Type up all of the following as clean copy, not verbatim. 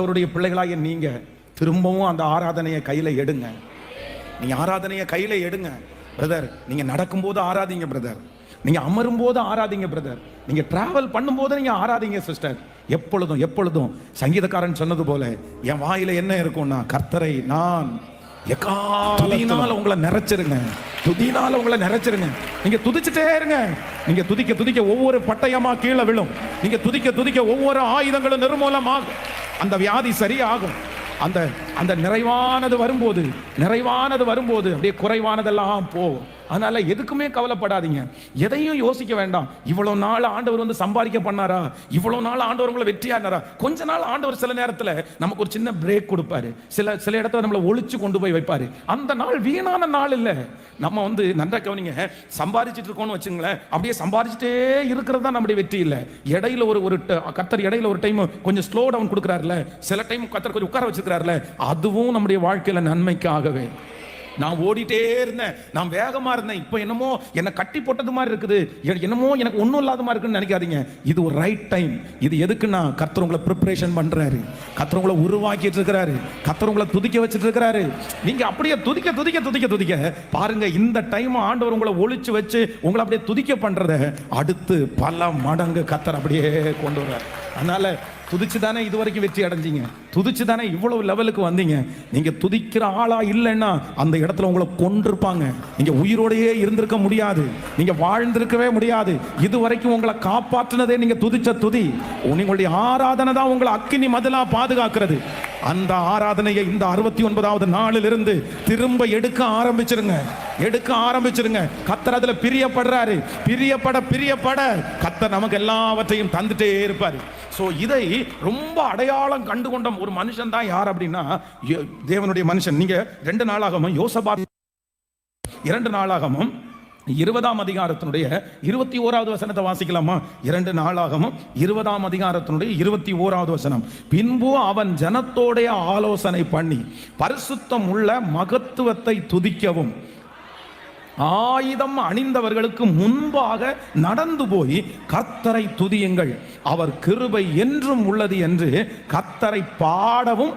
ஆண்டவருடைய பிள்ளைகளாகிய நீங்க திரும்பவும் அந்த ஆராதனையை கையில எடுங்க. நீங்க ஆராதனையை கையில எடுங்க பிரதர். நீங்க நடக்கும்போது ஆராதிங்க பிரதர், நீங்க அமரும் போது ஆராதிங்க பிரதர், நீங்க டிராவல் பண்ணும்போது நீங்க ஆராதிங்க சிஸ்டர். எப்பொழுதும் எப்பொழுதும் சங்கீதக்காரன் சொன்னது போல என் வாயில என்ன இருக்கும்னா, கர்த்தரை நான் எக்காலத்தினால உங்களை நிறைச்சிருங்க, துதினால உங்களை நிறைச்சிருங்க. நீங்க துதிச்சுட்டே இருங்க. நீங்க துதிக்க துதிக்க ஒவ்வொரு பட்டயமா கீழே விழும். நீங்க துதிக்க துதிக்க ஒவ்வொரு ஆயுதங்களும் நிர்மூலமாகும். அந்த வியாதி சரியாகும். அந்த அந்த நிறைவானது வரும்போது அப்படியே குறைவானதெல்லாம் போகும். அதனால எதுக்குமே கவலைப்படாதீங்க, எதையும் யோசிக்க வேண்டாம். இவ்வளவு நாள் ஆண்டவர் வந்து சம்பாதிக்க பண்ணாரா, இவ்வளவு நாள் ஆண்டவர் உங்களை வெற்றியானாரா? கொஞ்ச நாள் ஆண்டவர் சில நேரத்தில் நமக்கு ஒரு சின்ன பிரேக் கொடுப்பாரு, சில இடத்துல நம்மளை ஒழிச்சு கொண்டு போய் வைப்பாரு. அந்த நாள் வீணான நாள் இல்லை. நம்ம வந்து நன்றா கவனிங்க, சம்பாதிச்சுட்டு இருக்கோம்னு வச்சுங்களேன், அப்படியே சம்பாதிச்சுட்டே இருக்கிறது தான் நம்முடைய வெற்றி இல்லை. இடையில ஒரு கர்த்தர் இடையில ஒரு டைம் கொஞ்சம் ஸ்லோ டவுன் கொடுக்குறாருல, சில டைம் கர்த்தர் கொஞ்சம் உட்கார வச்சிருக்கிறாருல, அதுவும் நம்முடைய வாழ்க்கையில நன்மைக்காகவே. நான் ஓடிட்டே இருந்தேன், நான் வேகமா இருந்தேன், இப்போ என்னமோ என்னை கட்டி போட்டது மாதிரி இருக்குது, என்னமோ எனக்கு ஒன்றும் இல்லாத மாதிரி இருக்குன்னு நினைக்காதீங்க. இது ஒரு ரைட் டைம். இது எதுக்குன்னா கர்த்தர் உங்களை ப்ரிப்பரேஷன் பண்றாரு, கர்த்தர் உங்களை உருவாக்கிட்டு இருக்கிறாரு, கர்த்தர் உங்களை துதிக்க வச்சுட்டு இருக்கிறாரு. நீங்க அப்படியே துதிக்க துதிக்க துதிக்க துதிக்க பாருங்க, இந்த டைம் ஆண்டவர் உங்களை ஒழிச்சு வச்சு உங்களை அப்படியே துதிக்க பண்றத அடுத்து பல மடங்கு கர்த்தர் அப்படியே கொண்டு வர்றார். அதனால துதிச்சு தானே இது வரைக்கும் வெற்றி அடைஞ்சிங்க, துதிச்சு தானே இவ்வளவு லெவலுக்கு வந்தீங்க. நீங்க துதிக்கிற ஆளா இல்லைன்னா அந்த இடத்துல உங்களை கொண்டிருப்பாங்க. நீங்க உயிரோடையே இருந்திருக்க முடியாது, நீங்க வாழ்ந்திருக்கவே முடியாது. இது வரைக்கும் உங்களை காப்பாற்றினதே நீங்க துதிச்ச துதி. உங்களுடைய ஆராதனை தான் உங்களை அக்கினி மதிலா பாதுகாக்கிறது. அந்த ஆராதனையை இந்த 69வது நாளிலிருந்து திரும்ப எடுக்க ஆரம்பிச்சிருங்க. கர்த்தர் அதுல பிரியப்படுறாரு. பிரியப்பட கர்த்தர் நமக்கு எல்லாவற்றையும் தந்துட்டே இருப்பாரு. சோ இதை ரொம்ப அடையாளம் கண்டு கொண்ட ஒரு மனுஷன் தான் யார் அப்படின்னா தேவனுடைய மனுஷன். நீங்க 2 நாளாகமும் யோசபாத் 2 நாளாகமும் 20ஆம் அதிகாரத்தினுடைய 21வது வசனத்தை வாசிக்கலாமா? 2 நாளாகமும் 20ஆம் அதிகாரத்தினுடைய 21வது வசனம். பின்பு அவன் ஜனத்தோடைய ஆலோசனை பண்ணி பரிசுத்தம் உள்ள மகத்துவத்தை துதிக்கவும் ஆயுதம் அணிந்தவர்களுக்கு முன்பாக நடந்து போய் கர்த்தரை துதியுங்கள், அவர் கிருபை என்றும் உள்ளது என்று கர்த்தரை பாடவும்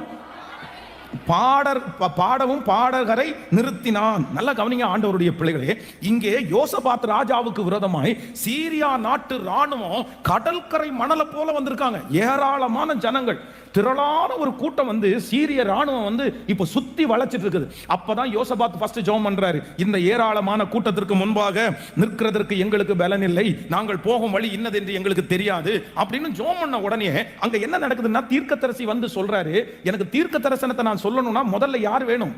பாடகரை நிறுத்தினான். நல்லா கவனிங்க ஆண்டவருடைய பிள்ளைகளே, இங்கே யோசபாத் ராஜாவுக்கு விரோதமாய் சீரியா நாட்டு ராணுவம் கடற்கரை மணலை போல வந்திருக்காங்க. ஏராளமான ஜனங்கள், திரளான ஒரு கூட்டம் வந்து சீரிய ராணுவம் வந்து இப்ப சுத்தி வளைச்சிட்டு இருக்குது. அப்பதான் யோசபாத் ஃபர்ஸ்ட் ஜெபம் பண்றாரு, இந்த ஏராளமான கூட்டத்திற்கு முன்பாக நிற்கிறதற்கு எங்களுக்கு பலன் இல்லை, நாங்கள் போகும் வழி இன்னது என்று எங்களுக்கு தெரியாது அப்படின்னு ஜெபம் பண்ண உடனே அங்க என்ன நடக்குதுன்னா, தீர்க்கதரிசி வந்து சொல்றாரு, எனக்கு தீர்க்க தரிசனத்தை நான் சொல்லணும்னா முதல்ல யார் வேணும்?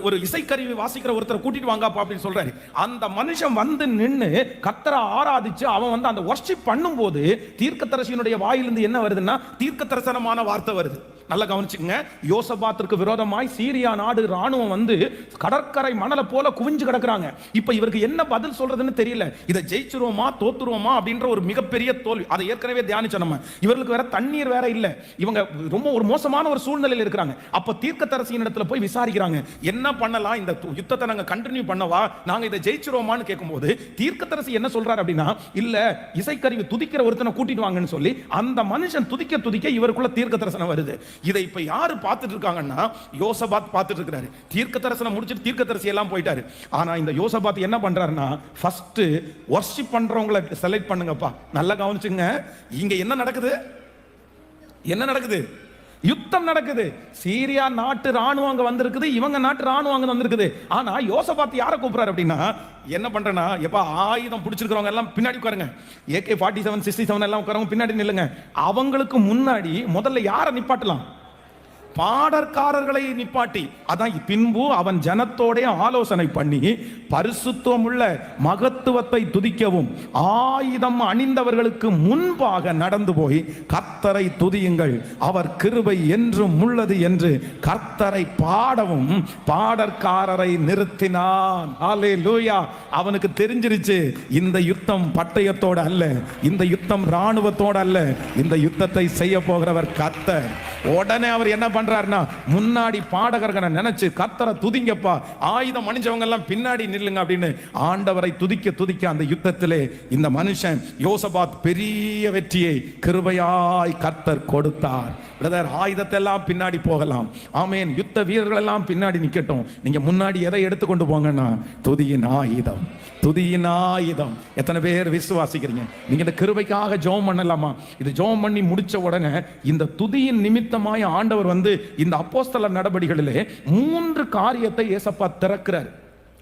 ஒரு இசைக்கருவி வாசிக்கிற ஒருத்தரை கூட்டிட்டு வாங்கப்பா அப்படின்னு சொல்றாரு. அந்த மனுஷன் வந்து நின்று கர்த்தரை ஆராதிச்சு அவன் வந்து அந்த வர்ஷிப் பண்ணும்போது தீர்க்கதரிசியினுடைய வாயிலிருந்து என்ன வருதுன்னா தீர்க்க தரிசனமான வார்த்தை வருது. நல்லா கவனிச்சுங்க. யோசபாத்திற்கு விரோதமாய் சீரியா நாடு ராணுவம் வந்து கடற்கரை மணலை போல குவிஞ்சு கிடக்குறாங்க. இப்ப இவருக்கு என்ன பதில் சொல்றதுன்னு தெரியல. இதை ஜெயிச்சிருவோமா தோத்துருவோமா அப்படின்ற ஒரு மிகப்பெரிய தோல்வி. அதை ஏற்கனவே தியானிச்சோம் நம்ம. இவர்களுக்கு வேற தண்ணீர் வேற இல்ல. இவங்க ரொம்ப ஒரு மோசமான ஒரு சூழ்நிலையில் இருக்கிறாங்க. அப்ப தீர்க்கதரிசியின் இடத்துல போய் விசாரிக்கிறாங்க, என்ன பண்ணலாம், இந்த யுத்தத்தை நாங்க கண்டினியூ பண்ணவா, நாங்க இதை ஜெயிச்சிருவோமான்னு கேட்கும்போது தீர்க்கதரிசி என்ன சொல்றாரு அப்படின்னா, இல்ல இசைக்கருவி துதிக்கிற ஒருத்தனை கூட்டிட்டு வாங்கன்னு சொல்லி அந்த மனுஷன் துதிக்க துதிக்க இவருக்குள்ள தீர்க்க தரிசனம் வருது. இதை இப்ப யாரு பார்த்துட்டு இருக்காங்கன்னா யோசபாத் பார்த்துட்டு இருக்காரு. தீர்க்க தரிசனம் முடிச்சிட்டு தீர்க்கதரிசி எல்லாம் போயிட்டாரு. ஆனா இந்த யோசபாத் என்ன பண்றாருன்னா, ஃபர்ஸ்ட் வர்ஷிப் பண்றவங்களை செலக்ட் பண்ணுங்கப்பா. நல்லா கவனிச்சுங்க. இங்க என்ன நடக்குது? யுத்தம் நடக்குது. சீரியா நாட்டு ராணுவம் அங்க வந்திருக்குது, இவங்க நாட்டு ராணுவம் அங்க வந்திருக்குது. ஆனா யோசபாத் யாரை கூப்பிடுறாரு அப்படின்னா, என்ன பண்றேன்னா, எப்ப ஆயுதம் பிடிச்சிருக்கிறவங்க எல்லாம் பின்னாடி உட்காருங்க, AK-47 67 எல்லாம் உட்காரவங்க பின்னாடி நில்லுங்க. அவங்களுக்கு முன்னாடி முதல்ல யாரை நிப்பாட்டலாம்? பாடற்காரர்களை நிப்பாட்டி. அதான் பின்பு அவன் ஜனத்தோட ஆலோசனை பண்ணி பரிசுத்தம் உள்ள மகத்துவத்தை துதிக்கவும் ஆயுதம் அணிந்தவர்களுக்கு முன்பாக நடந்து போய் கர்த்தரை துதியுங்கள், அவர் கிருபை என்றும் உள்ளது என்று கர்த்தரை பாடவும் பாடற்காரரை நிறுத்தினான். ஹல்லேலூயா. அவனுக்கு தெரிஞ்சிருச்சு, இந்த யுத்தம் பட்டயத்தோட அல்ல, இந்த யுத்தம் ராணுவத்தோட அல்ல, இந்த யுத்தத்தை செய்ய போகிறவர் கர்த்தர். உடனே அவர் என்ன பண்றாருன்னா, முன்னாடி பாடகர்களை நினைச்சு கர்த்தரை துதிங்கப்பா, ஆயுதம் அணிஞ்சவங்க எல்லாம் பின்னாடி நில்லுங்க அப்படின்னு ஆண்டவரை துதிக்க துதிக்க அந்த யுத்தத்திலே இந்த மனுஷன் யோசபாத் பெரிய வெற்றியை கிருபையாய் கர்த்தர் கொடுத்தார். பிரதர், ஆயுதத்தை எல்லாம் பின்னாடி போகலாம், ஆமேன். யுத்த வீரர்கள் எல்லாம் பின்னாடி நிக்கட்டும். நீங்க முன்னாடி எதை எடுத்துக்கொண்டு போங்கன்னா, துதியின் ஆயுதம், துதியின் ஆயுதம். எத்தனை பேர் விசுவாசிக்கிறீங்க? நீங்க இந்த கிருபைக்காக ஜெபம் பண்ணலாமா? இது ஜெபம் பண்ணி முடிச்ச உடனே இந்த துதியின் நிமித்தமாய் ஆண்டவர் இந்த அப்போஸ்தலர் நடபடிகளிலே 3 காரியத்தை ஏசப்பா திறக்கிறார்.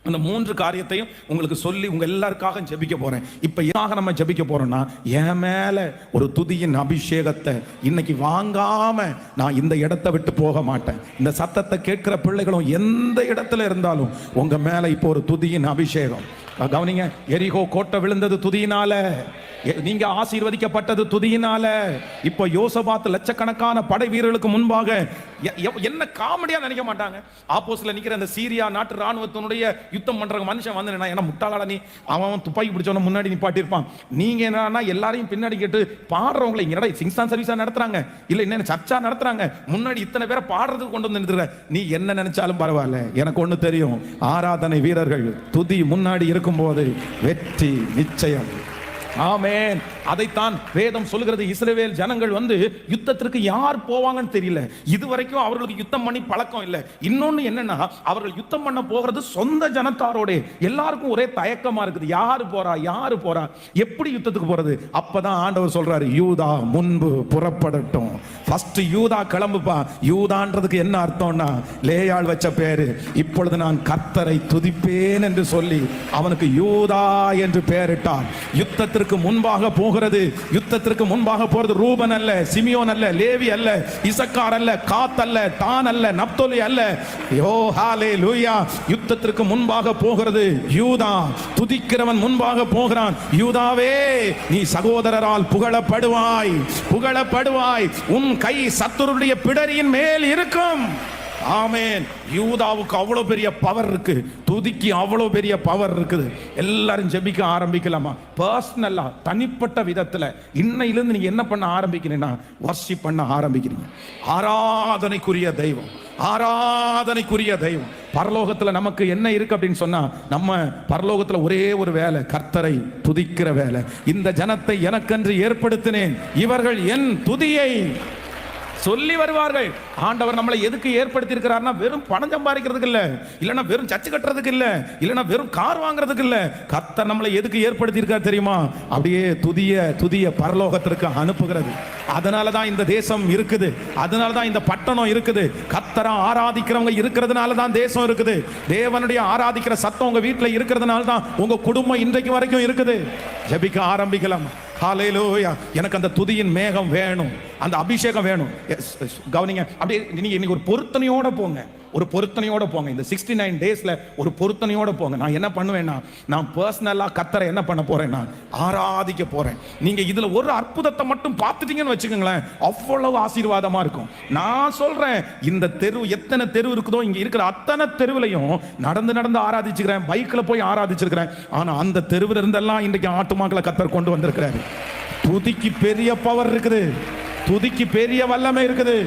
அந்த 3 காரியத்தையும் உங்களுக்கு சொல்லி உங்க எல்லாருக்காக ஜெபிக்க போறேன். இப்ப எதாக நம்ம ஜெபிக்க போறோம்னா, என் மேல ஒரு துதியின் அபிஷேகத்தை இன்னைக்கு வாங்காம நான் இந்த இடத்தை விட்டு போக மாட்டேன். இந்த சத்தத்தை கேட்கிற பிள்ளைகளும் எந்த இடத்துல இருந்தாலும் உங்க மேல இப்போ ஒரு துதியின் அபிஷேகம். கவனிங்க, எரிகோ கோட்டை விழுந்தது துதியினால, நீங்க ஆசீர்வதிக்கப்பட்டது துதியினால. இப்போ யோசபாத் லட்சக்கணக்கான படை வீரர்களுக்கு முன்பாக என்ன காமெடியா நினைக்க மாட்டாங்க. ஆப்போசிட்ல நிக்கிற அந்த சீரியா நாட்டு ராணுவத்தினுடைய யுத்தம் பண்ற மனுஷன் என்ன முட்டாளா நீ, அவன் துப்பாக்கி பிடிச்சவன முன்னாடி நிப்பாட்டி இருப்பான். நீங்க என்னன்னா எல்லாரையும் பின்னாடி கேட்டு பாடுறவங்களை இங்க சிங்ஸ்தான் சர்வீஸா நடத்துறாங்க, இல்ல என்ன சர்ச்சா நடத்துறாங்க, முன்னாடி இத்தனை பேரை பாடுறதுக்கு கொண்டு வந்து நிறுத்துற. நீ என்ன நினைச்சாலும் பரவாயில்ல, எனக்கு ஒண்ணு தெரியும், ஆராதனை வீரர்கள் துதி முன்னாடி இருக்கும்போது வெற்றி நிச்சயம். ஆமென். அதைத்தான் வேதம் சொல்லுகிறது. இஸ்ரவேல் ஜனங்கள் யுத்தத்திற்கு யார் போவாங்கன்னு தெரியல. இதுவரைக்கும் அவர்களுக்கு யுத்தம் பண்ணி பழக்கம் இல்லை. இன்னொன்னு என்னன்னா, அவர்கள் யுத்தம் பண்ண போகிறது சொந்த ஜனத்தாரோட. எல்லாருக்கும் ஒரே தயக்கமா இருக்குது, யாரு போறா யாரு போறா, எப்படி யுத்தத்துக்கு போறது. அப்பதான் ஆண்டவர் சொல்றாரு, யூதா முன்பு புறப்படட்டும். ஃபர்ஸ்ட் யூதா கிளம்புப்பா. யூதான்றதுக்கு என்ன அர்த்தம்னா, லேயாள் வச்ச பேரு. இப்பொழுது நான் கர்த்தரை துதிப்பேன் என்று சொல்லி அவனுக்கு யூதா என்று பெயரிட்டார். யுத்தத்திற்கு முன்பாக போகிறது. யுத்தத்திற்கு முன்பாக போறது ரூபன் அல்ல, சிமியோன் அல்ல, லேவி அல்ல, இசக்கார் அல்ல, காத் அல்ல, தான் அல்ல, நப்தோலி அல்ல. யோ ஹalleluya. யுத்தத்திற்கு முன்பாக போகிறது யூதா. துதிக்கிறவன் முன்பாக போகிறான். யூதாவே, நீ சகோதரரால் புகழப்படுவாய், புகழப்படுவாய். உன் கை சத்துருடைய பிடரியின் மேல் இருக்கும். ஆமென். யூதாவுக்கு அவ்வளவு பெரிய பவர் இருக்கு, துதிக்கு அவ்வளவு பெரிய பவர் இருக்குது. எல்லாரும் ஜெபிக்க ஆரம்பிக்கலாமா? பர்சனலா, தனிப்பட்ட விதத்துல இன்னையிலிருந்து நீங்க என்ன பண்ண ஆரம்பிக்கிறீங்கன்னா, வர்ஷிப் பண்ண ஆரம்பிக்கிறீங்க. ஆராதனைக்குரிய தெய்வம், ஆராதனைக்குரிய தெய்வம். பரலோகத்துல நமக்கு என்ன இருக்கு அப்படின்னு சொன்னா, நம்ம பரலோகத்துல ஒரே ஒரு வேலை, கர்த்தரை துதிக்கிற வேலை. இந்த ஜனத்தை எனக்கென்று ஏற்படுத்தினேன், இவர்கள் என் துதியை சொல்லி வருவார்கள். ஆண்டவர் நம்மளை எதுக்கு ஏற்படுத்தி இருக்கிறார்னா, வெறும் பணம் சம்பாதிக்கிறதுக்கு இல்ல, இல்லனா வெறும் சர்ச்சு கட்டுறதுக்கு இல்ல, இல்லனா வெறும் கார் வாங்குறதுக்கு இல்ல. கர்த்தர் நம்மளை எதுக்கு ஏற்படுத்தி இருக்கார் தெரியுமா? அப்படியே துதிய பரலோகத்திற்கு அனுப்புகிறது. அதனால தான் இந்த தேசம் இருக்குது, அதனால தான் இந்த பட்டணம் இருக்குது. கர்த்தரை ஆராதிக்கிறவங்க இருக்கிறதுனால தான் தேசம் இருக்குது. தேவனுடைய ஆராதிக்கிற சத்தம் உங்க வீட்டில் இருக்கிறதுனால தான் உங்க குடும்பம் இன்றைக்கு வரைக்கும் இருக்குது. ஜெபிக்க ஆரம்பிக்கலாம். ஹalleluya. எனக்கு அந்த துதியின் மேகம் வேணும், அந்த அபிஷேகம் வேணும். கவனிங்க, அப்படியே நீங்க இன்னைக்கு ஒரு பொருத்தனையோட போங்க, ஒரு பொருத்தனையோட போங்க. இந்த 69 டேஸ்ல ஒரு பொருத்தனையோட போங்க. நான் என்ன பண்ணுவேன்னா, நான் பர்சனலா கர்த்தரை என்ன பண்ண போறேன்னா, ஆராதிக்க போறேன். நீங்க இதுல ஒரு அற்புதத்தை மட்டும் பார்த்துட்டீங்கன்னு வச்சுக்கோங்களேன், அவ்வளவு ஆசீர்வாதமா இருக்கும். நான் சொல்றேன், இந்த தெரு எத்தனை தெரு இருக்குதோ, இங்க இருக்கிற அத்தனை தெருவிலையும் நடந்து ஆராதிச்சுக்கிறேன், பைக்ல போய் ஆராதிச்சிருக்கிறேன். ஆனா அந்த தெருவில் இருந்தெல்லாம் இன்றைக்கு ஆட்டுமாக்களை கர்த்தர் கொண்டு வந்திருக்கிறாரு. துதிக்கு பெரிய பவர் இருக்குது, துதிக்கு பெரிய வல்லமை இருக்குது.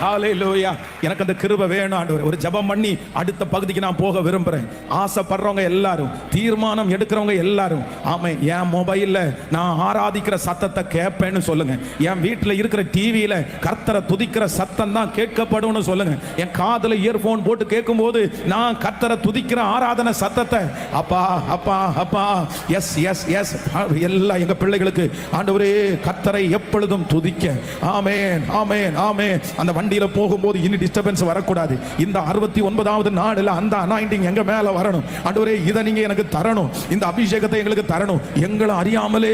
ஹalleluya. எனக்கு அந்த கிருபை வேணும் ஆண்டவரே. ஒரு ஜெபம் பண்ணி அடுத்த பகுதிக்கு நான் போக விரும்புறேன். ஆசைப்படுறவங்க எல்லாரும், தீர்மானம் எடுக்கிறவங்க எல்லாரும், ஆமென், என் மொபைல்ல நான் ஆராதிக்கிற சத்தத்தை கேட்பேன்னு சொல்லுங்க. என் வீட்டில் இருக்கிற டிவியில கர்த்தரை துதிக்கிற சத்தம் தான் கேட்கப்படும்னு சொல்லுங்க. என் காதுல இயர்போன் போட்டு கேட்கும் போது நான் கர்த்தரை துதிக்கிற ஆராதனை சத்தத்தை, அப்பா அப்பா அப்பா, எஸ் எஸ் எஸ், எல்லாம் எங்க பிள்ளைகளுக்கு ஆண்டவரே கர்த்தரை எப்பொழுதும் துதிக்க. ஆமென் ஆமென் ஆமென். அந்த வண்டியில போகும்போது இனி டிஸ்டர்பன்ஸ் வரக்கூடாது. இந்த 69வது நாளில் அந்த அனாயிண்டிங் எங்க மேல வரணும். ஆண்டவரே, இதை நீங்க எனக்கு தரணும், இந்த அபிஷேகத்தை எங்களுக்கு தரணும். எங்களை அறியாமலே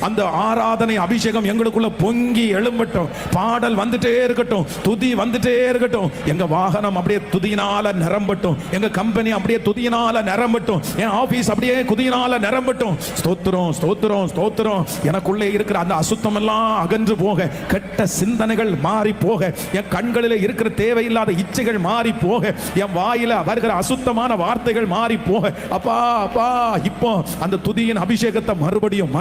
அந்த ஆராதனை அபிஷேகம் எங்களுக்குள்ள பொங்கி எழும்பட்டும். பாடல் வந்துட்டே இருக்கட்டும், துதி வந்துட்டே இருக்கட்டும். எங்க வாகனம் அப்படியே துதியினால நிரம்பட்டும், எங்க கம்பெனி அப்படியே துதியினால நிரம்பட்டும், என் ஆபீஸ் அப்படியே துதியினால நிரம்பட்டும். ஸ்தோத்திரம் ஸ்தோத்திரம் ஸ்தோத்திரம். எனக்குள்ளே இருக்கிற அந்த அசுத்தம் எல்லாம் அகன்று போக, கெட்ட சிந்தனைகள் மாறி போக, என் கண்களில் இருக்கிற தேவையில்லாத இச்சைகள் மாறி போக, என் வாயில வருகிற அசுத்தமான வார்த்தைகள் மாறி போக, அப்பா அப்பா, இப்போ அந்த துதியின் அபிஷேகத்தை மறுபடியும்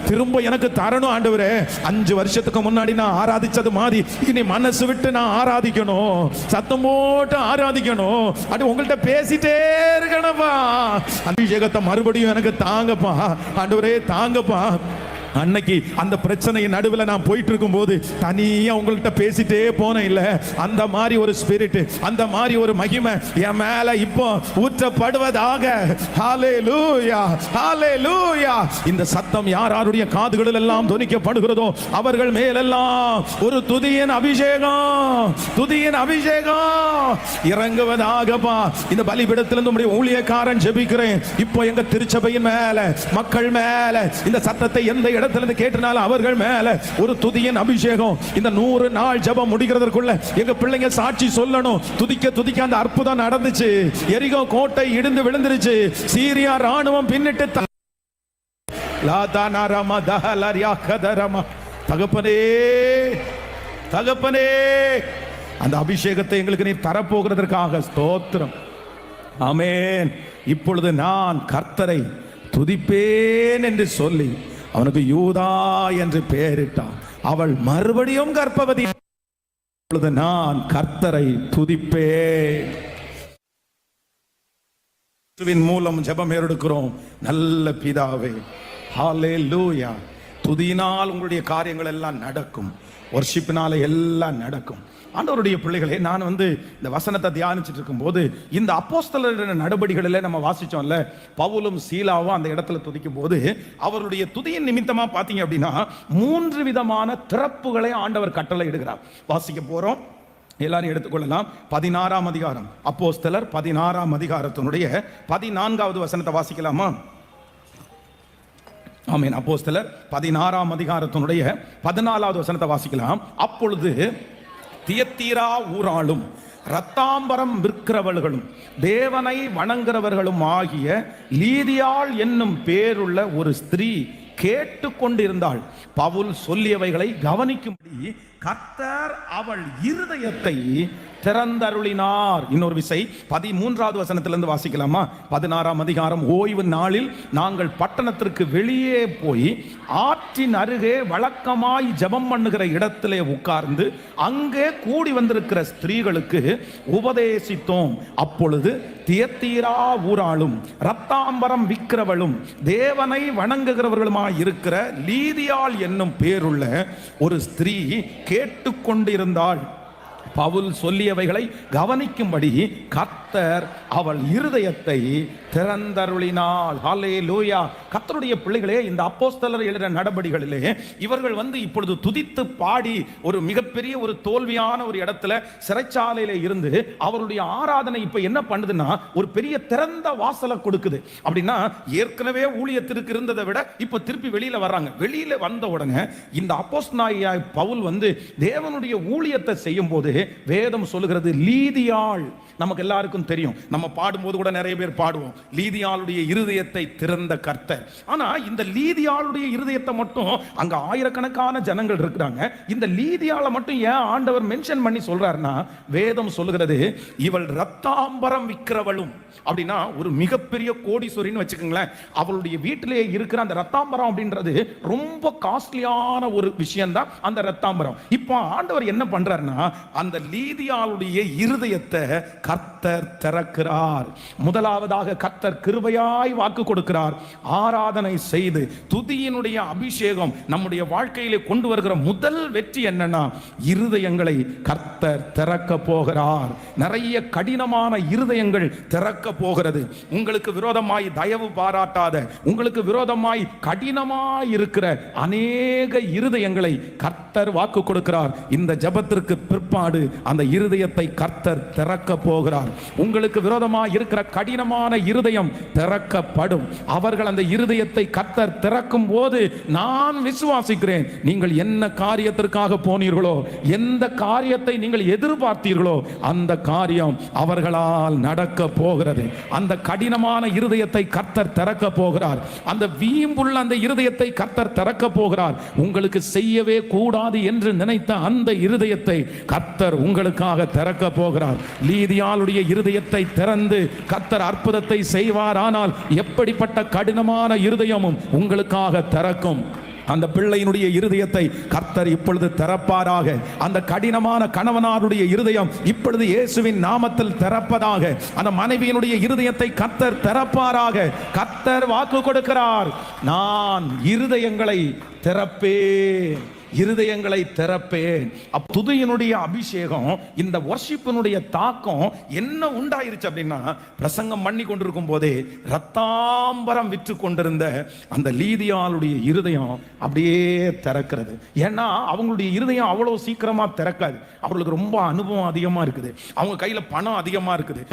திரும்ப எனக்கு தரணும் ஆண்டவரே. 5 வருஷத்துக்கு முன்னாடி நான் ஆராதிச்சது மாதிரி இனி மனசு விட்டு நான் ஆராதிக்கணும், சத்தம் போட்டு ஆராதிக்கணும். அது உங்கள்கிட்ட பேசிட்டே இருக்கணும்பா. அபிஷேகத்தை மறுபடியும் எனக்கு தாங்கப்பா ஆண்டவரே, தாங்கப்பா. அன்னைக்கு அந்த பிரச்சனையின் நடுவில் நான் போயிட்டு இருக்கும் போது தனியா உங்கள்கிட்ட பேசிட்டே போன இல்ல, அந்த மாதிரி ஒரு ஸ்பிரிட், அந்த மாதிரி ஒரு மகிமை என் மேல இப்போ ஊற்றப்படுவதாக. ஹalleluya, ஹalleluya. இந்த சத்தம் யார் யாருடைய காதுகளில் எல்லாம் துணிக்கப்படுகிறதோ அவர்கள் மேலெல்லாம் ஒரு துதியின் அபிஷேகம், துதியின் அபிஷேகம் இறங்குவதாகப்பா. இந்த பலிபீடத்திலிருந்து உம்முடைய ஊழியக்காரன் ஜெபிக்கிறேன். இப்போ எங்க திருச்சபையின் மேல, மக்கள் மேல இந்த சத்தத்தை எந்த இடத்திலிருந்து கேட்டனால அவர்கள் மேல ஒரு துதியின் அபிஷேகம். இந்த 100 நாள் ஜெபம் முடிக்கிறதற்குள்ள எங்க பிள்ளைங்க சாட்சி சொல்லணும். துதிக்க துதிக்க அந்த அற்புதம் நடந்துச்சு. எரிகோ கோட்டை இடிந்து விழுந்துருச்சு. சீரியா ராணுவம் பின்னிட்டு தகப்பனே, தகப்பனே, அந்த அபிஷேகத்தை எங்களுக்கு நீ தரப்போகிறதற்காக ஸ்தோத்திரம். ஆமென். இப்பொழுது நான் கர்த்தரை துதிப்பேன் என்று சொல்லி அவனுக்கு யூதா என்று பெயரிட்டான். அவள் மறுபடியும் கர்ப்பவதி. இப்பொழுது நான் கர்த்தரை துதிப்பேன். மூலம் ஜெபம் ஏறெடுக்கிறோம். நல்ல பிதாவே, ஹalleluya. துதியினால் உங்களுடைய காரியங்கள் எல்லாம் நடக்கும், வர்ஷிப்பினால எல்லாம் நடக்கும். ஆண்டவருடைய பிள்ளைகளே, நான் இந்த வசனத்தை தியானிச்சுட்டு இருக்கும் போது இந்த அப்போஸ்தலர் நடபடிகளில் நம்ம வாசிச்சோம்ல, பவுலும் சீலாவும் அந்த இடத்துல துதிக்கும் போது அவருடைய துதியின் நிமித்தமா பாத்தீங்க அப்படின்னா 3 விதமான திறப்புகளை ஆண்டவர் கட்டளை இடுகிறார். வாசிக்க போறோம், எல்லாரும் எடுத்துக்கொள்ளலாம். 16ஆம் அதிகாரம், அப்போஸ்தலர் 16ஆம் அதிகாரத்தினுடைய 14வது வசனத்தை வாசிக்கலாமா? ஆமென். அப்போஸ்தலர் 16ஆம் அதிகாரத்தினுடைய 14வது வசனத்தை வாசிக்கலாம். அப்பொழுது தியத்தீரா ஊராளும் ரத்தாம்பரம் விற்கிறவர்களும் தேவனை வணங்குறவர்களும் ஆகிய லீதியாள் என்னும் பேருள்ள ஒரு ஸ்திரீ கேட்டுக்கொண்டிருந்தாள். பவுல் சொல்லியவைகளை கவனிக்கும்படி கர்த்தர் அவள் இருதயத்தை திறந்தருளினார். இன்னொரு விசை 13வது வசனத்திலிருந்து வாசிக்கலாமா? 16ஆம் அதிகாரம். ஓய்வு நாளில் நாங்கள் பட்டணத்திற்கு வெளியே போய் ஆற்றின் அருகே வழக்கமாய் ஜெபம் பண்ணுகிற இடத்திலே உட்கார்ந்து அங்கே கூடி வந்திருக்கிற ஸ்திரீகளுக்கு உபதேசித்தோம். அப்பொழுது தியத்தீரா ஊராளும் ரத்தாம்பரம் விற்கிறவளும் தேவனை வணங்குகிறவர்களுமாய் இருக்கிற லீதியாள் என்னும் பேருள்ள ஒரு ஸ்திரீ கேட்டுக்கொண்டிருந்தாள். பவுல் சொல்லியவைகளை கவனிக்கும்படி கர்த்தர் அவள் இருதயத்தை திறந்தருளினாள். ஹல்லேலூயா. கர்த்தருடைய பிள்ளைகளே, இந்த அப்போஸ்தலர் எழுதின நடபடிகளிலே இவர்கள் இப்பொழுது துதித்து பாடி ஒரு மிகப்பெரிய ஒரு தோல்வியான ஒரு இடத்துல சிறைச்சாலையில இருந்து அவருடைய ஆராதனை இப்ப என்ன பண்ணுதுன்னா ஒரு பெரிய திறந்த வாசலை கொடுக்குது. அப்படின்னா ஏற்கனவே ஊழியத்திற்கு இருந்ததை விட இப்ப திருப்பி வெளியில வர்றாங்க. வெளியில வந்த உடனே இந்த அப்போஸ்தலனாகிய பவுல் தேவனுடைய ஊழியத்தை செய்யும் போது வேதம் சொல்லுகிறது லீதியாள். நமக்கு எல்லாருக்கும் தெரியும், நம்ம பாடும்போது கூட நிறைய பேர் பாடுவோம், லீதியாளுடைய இருதயத்தை திறந்த கர்த்தர். ஆனா இந்த லீதியாளுடைய இருதயத்தை மட்டும் அங்க ஆயிரக்கணக்கான ஜனங்கள் இருக்கிறாங்க, இந்த லீதியாளை மட்டும் ஏன் ஆண்டவர் மென்ஷன் பண்ணி சொல்றாருன்னா, வேதம் சொல்லுகிறது இவள் ரத்தாம்பரம் விற்கிறவளும். அப்படின்னா ஒரு மிகப்பெரிய கோடீஸ்வரின்னு வச்சுக்கோங்களேன், அவளுடைய வீட்டிலேயே இருக்கிற அந்த ரத்தாம்பரம் அப்படின்றது ரொம்ப காஸ்ட்லியான ஒரு விஷயம் தான் அந்த ரத்தாம்பரம். இப்போ ஆண்டவர் என்ன பண்றாருன்னா அந்த லீதியாளுடைய இருதயத்தை கர்த்தர் திறக்கிறார். முதலாவதாக கர்த்தர் கிருபையாய் வாக்கு கொடுக்கிறார். ஆராதனை செய்து துதியினுடைய அபிஷேகம் நம்முடைய வாழ்க்கையிலே கொண்டு வருகிற முதல் வெற்றி என்னன்னா, இருதயங்களை கர்த்தர் திறக்க போகிறார். நிறைய கடினமான இருதயங்கள் திறக்க போகிறது. உங்களுக்கு விரோதமாய் தயவு பாராட்டாத, உங்களுக்கு விரோதமாய் கடினமாய் இருக்கிற அநேக இருதயங்களை கர்த்தர் வாக்கு கொடுக்கிறார். இந்த ஜெபத்திற்கு பிற்பாடு அந்த இருதயத்தை கர்த்தர் திறக்க போகிறார். உங்களுக்கு விரோதமாய் இருக்கிற கடினமான இருதயம் திறக்கப்படும். அவர்கள் அந்த இருதயத்தை கர்த்தர் திறக்கும் போது நான் விசுவாசிக்கிறேன், நீங்கள் என்ன காரியத்திற்காக போனீர்களோ, எந்த காரியத்தை நீங்கள் எதிர்பார்த்தீர்களோ அந்த காரியம் அவர்களால் நடக்க போகிறது. அந்த கடினமான இருதயத்தை கர்த்தர் திறக்க போகிறார். அந்த வீம்புள்ள அந்த இருதயத்தை கர்த்தர் திறக்க போகிறார். உங்களுக்கு செய்யவே கூடாது என்று நினைத்த அந்த இருதயத்தை கர்த்தர் உங்களுக்காக திறக்க போகிறார். லீதியாளுடைய இருதயத்தை திறந்து கர்த்தர் அற்புதத்தை செய்வார். ஆனால் எப்படிப்பட்ட கடினமான இருதயமும் உங்களுக்காக திறக்கும். அந்த பிள்ளையினுடைய இருதயத்தை கர்த்தர் இப்பொழுது திறப்பாராக. அந்த கடினமான கணவனாருடைய இருதயம் இப்பொழுது இயேசுவின் நாமத்தில் திறப்பதாக. அந்த மனைவியினுடைய இருதயத்தை கர்த்தர் திறப்பாராக. கர்த்தர் வாக்கு கொடுக்கிறார், நான் இருதயங்களை திறப்பேன், இருதயங்களை திறப்பேன். துதியினுடைய அபிஷேகம், இந்த வர்ஷிப்பினுடைய தாக்கம் என்ன உண்டாயிருச்சு அப்படின்னா, பிரசங்கம் பண்ணி கொண்டிருக்கும் போதே ரத்தாம்பரம் விற்று கொண்டிருந்த அந்த லீதியாளுடைய இருதயம் அப்படியே திறக்கிறது. ஏன்னா அவங்களுடைய இருதயம் அவ்வளவு சீக்கிரமா திறக்காது. அவங்களுக்கு ரொம்ப அனுபவம் அதிகமா இருக்குது, அவங்க கையில பணம் அதிகமா இருக்குது,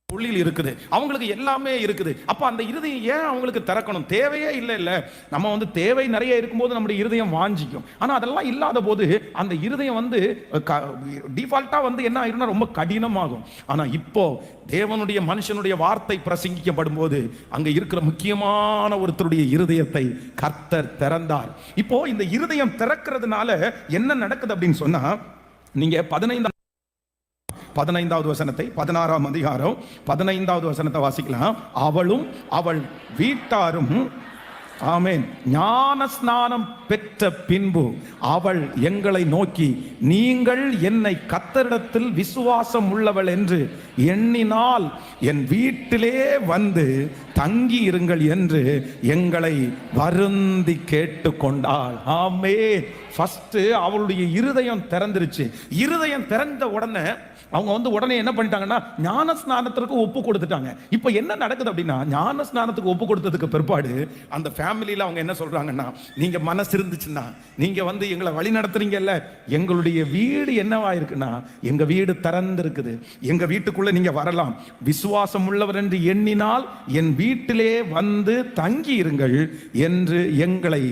தொழில் இருக்குது, அவங்களுக்கு எல்லாமே இருக்குது. அப்ப அந்த இருதயம் ஏன் அவங்களுக்கு திறக்கணும்? தேவையே இல்லை. நம்ம வந்து தேவை நிறைய இருக்கும்போது நம்முடைய இருதயம் வாஞ்சிக்கும். ஆனா அதெல்லாம் இல்லாத போது அந்த இருதயம் வந்து டிஃபால்ட்டா வந்து என்ன ஆயிரும்னா ரொம்ப கடினமாகும். ஆனா இப்போ தேவனுடைய மனுஷனுடைய வார்த்தை பிரசங்கிக்கப்படும் போது அங்க இருக்கிற முக்கியமான ஒருத்தருடைய இருதயத்தை கர்த்தர் திறந்தார். இப்போ இந்த இருதயம் திறக்கிறதுனால என்ன நடக்குது அப்படின்னு சொன்னா, நீங்க 15வது வசனத்தை 16ஆம் அதிகாரம் 15வது வசனத்தை வாசிக்கலாம். அவளும் அவள் வீட்டாரும் ஆமென் ஞான ஸ்நானம் பெற்ற பின்பு அவள் எங்களை நோக்கி, நீங்கள் என்னை கர்த்தரிடத்தில் விசுவாசம் உள்ளவள் என்று எண்ணினால் என் வீட்டிலே வந்து தங்கி இருங்கள் என்று எங்களை வருந்தி கேட்டுக்கொண்டாள். ஆமென். ஃபர்ஸ்ட் அவளுடைய இருதயம் திறந்துருச்சு. இருதயம் திறந்த உடனே அவங்க வந்து உடனே என்ன பண்ணிட்டாங்கன்னா, ஞான ஸ்நானத்திற்கு ஒப்பு கொடுத்துட்டாங்க. இப்போ என்ன நடக்குது அப்படின்னா, ஞான ஸ்நானத்துக்கு ஒப்பு கொடுத்ததுக்கு பிற்பாடு அந்த ஃபேமிலியில் அவங்க என்ன சொல்றாங்கன்னா, நீங்க மனசு இருந்துச்சுன்னா நீங்க வந்து எங்களை வழி நடத்துறீங்கல்ல, எங்களுடைய வீடு என்னவா இருக்குன்னா, எங்க வீடு திறந்திருக்குது, எங்க வீட்டுக்குள்ள நீங்க வரலாம், விசுவாசம் உள்ளவர் என்று எண்ணினால் என் வீட்டிலே வந்து தங்கி இருங்கள் என்று எங்களை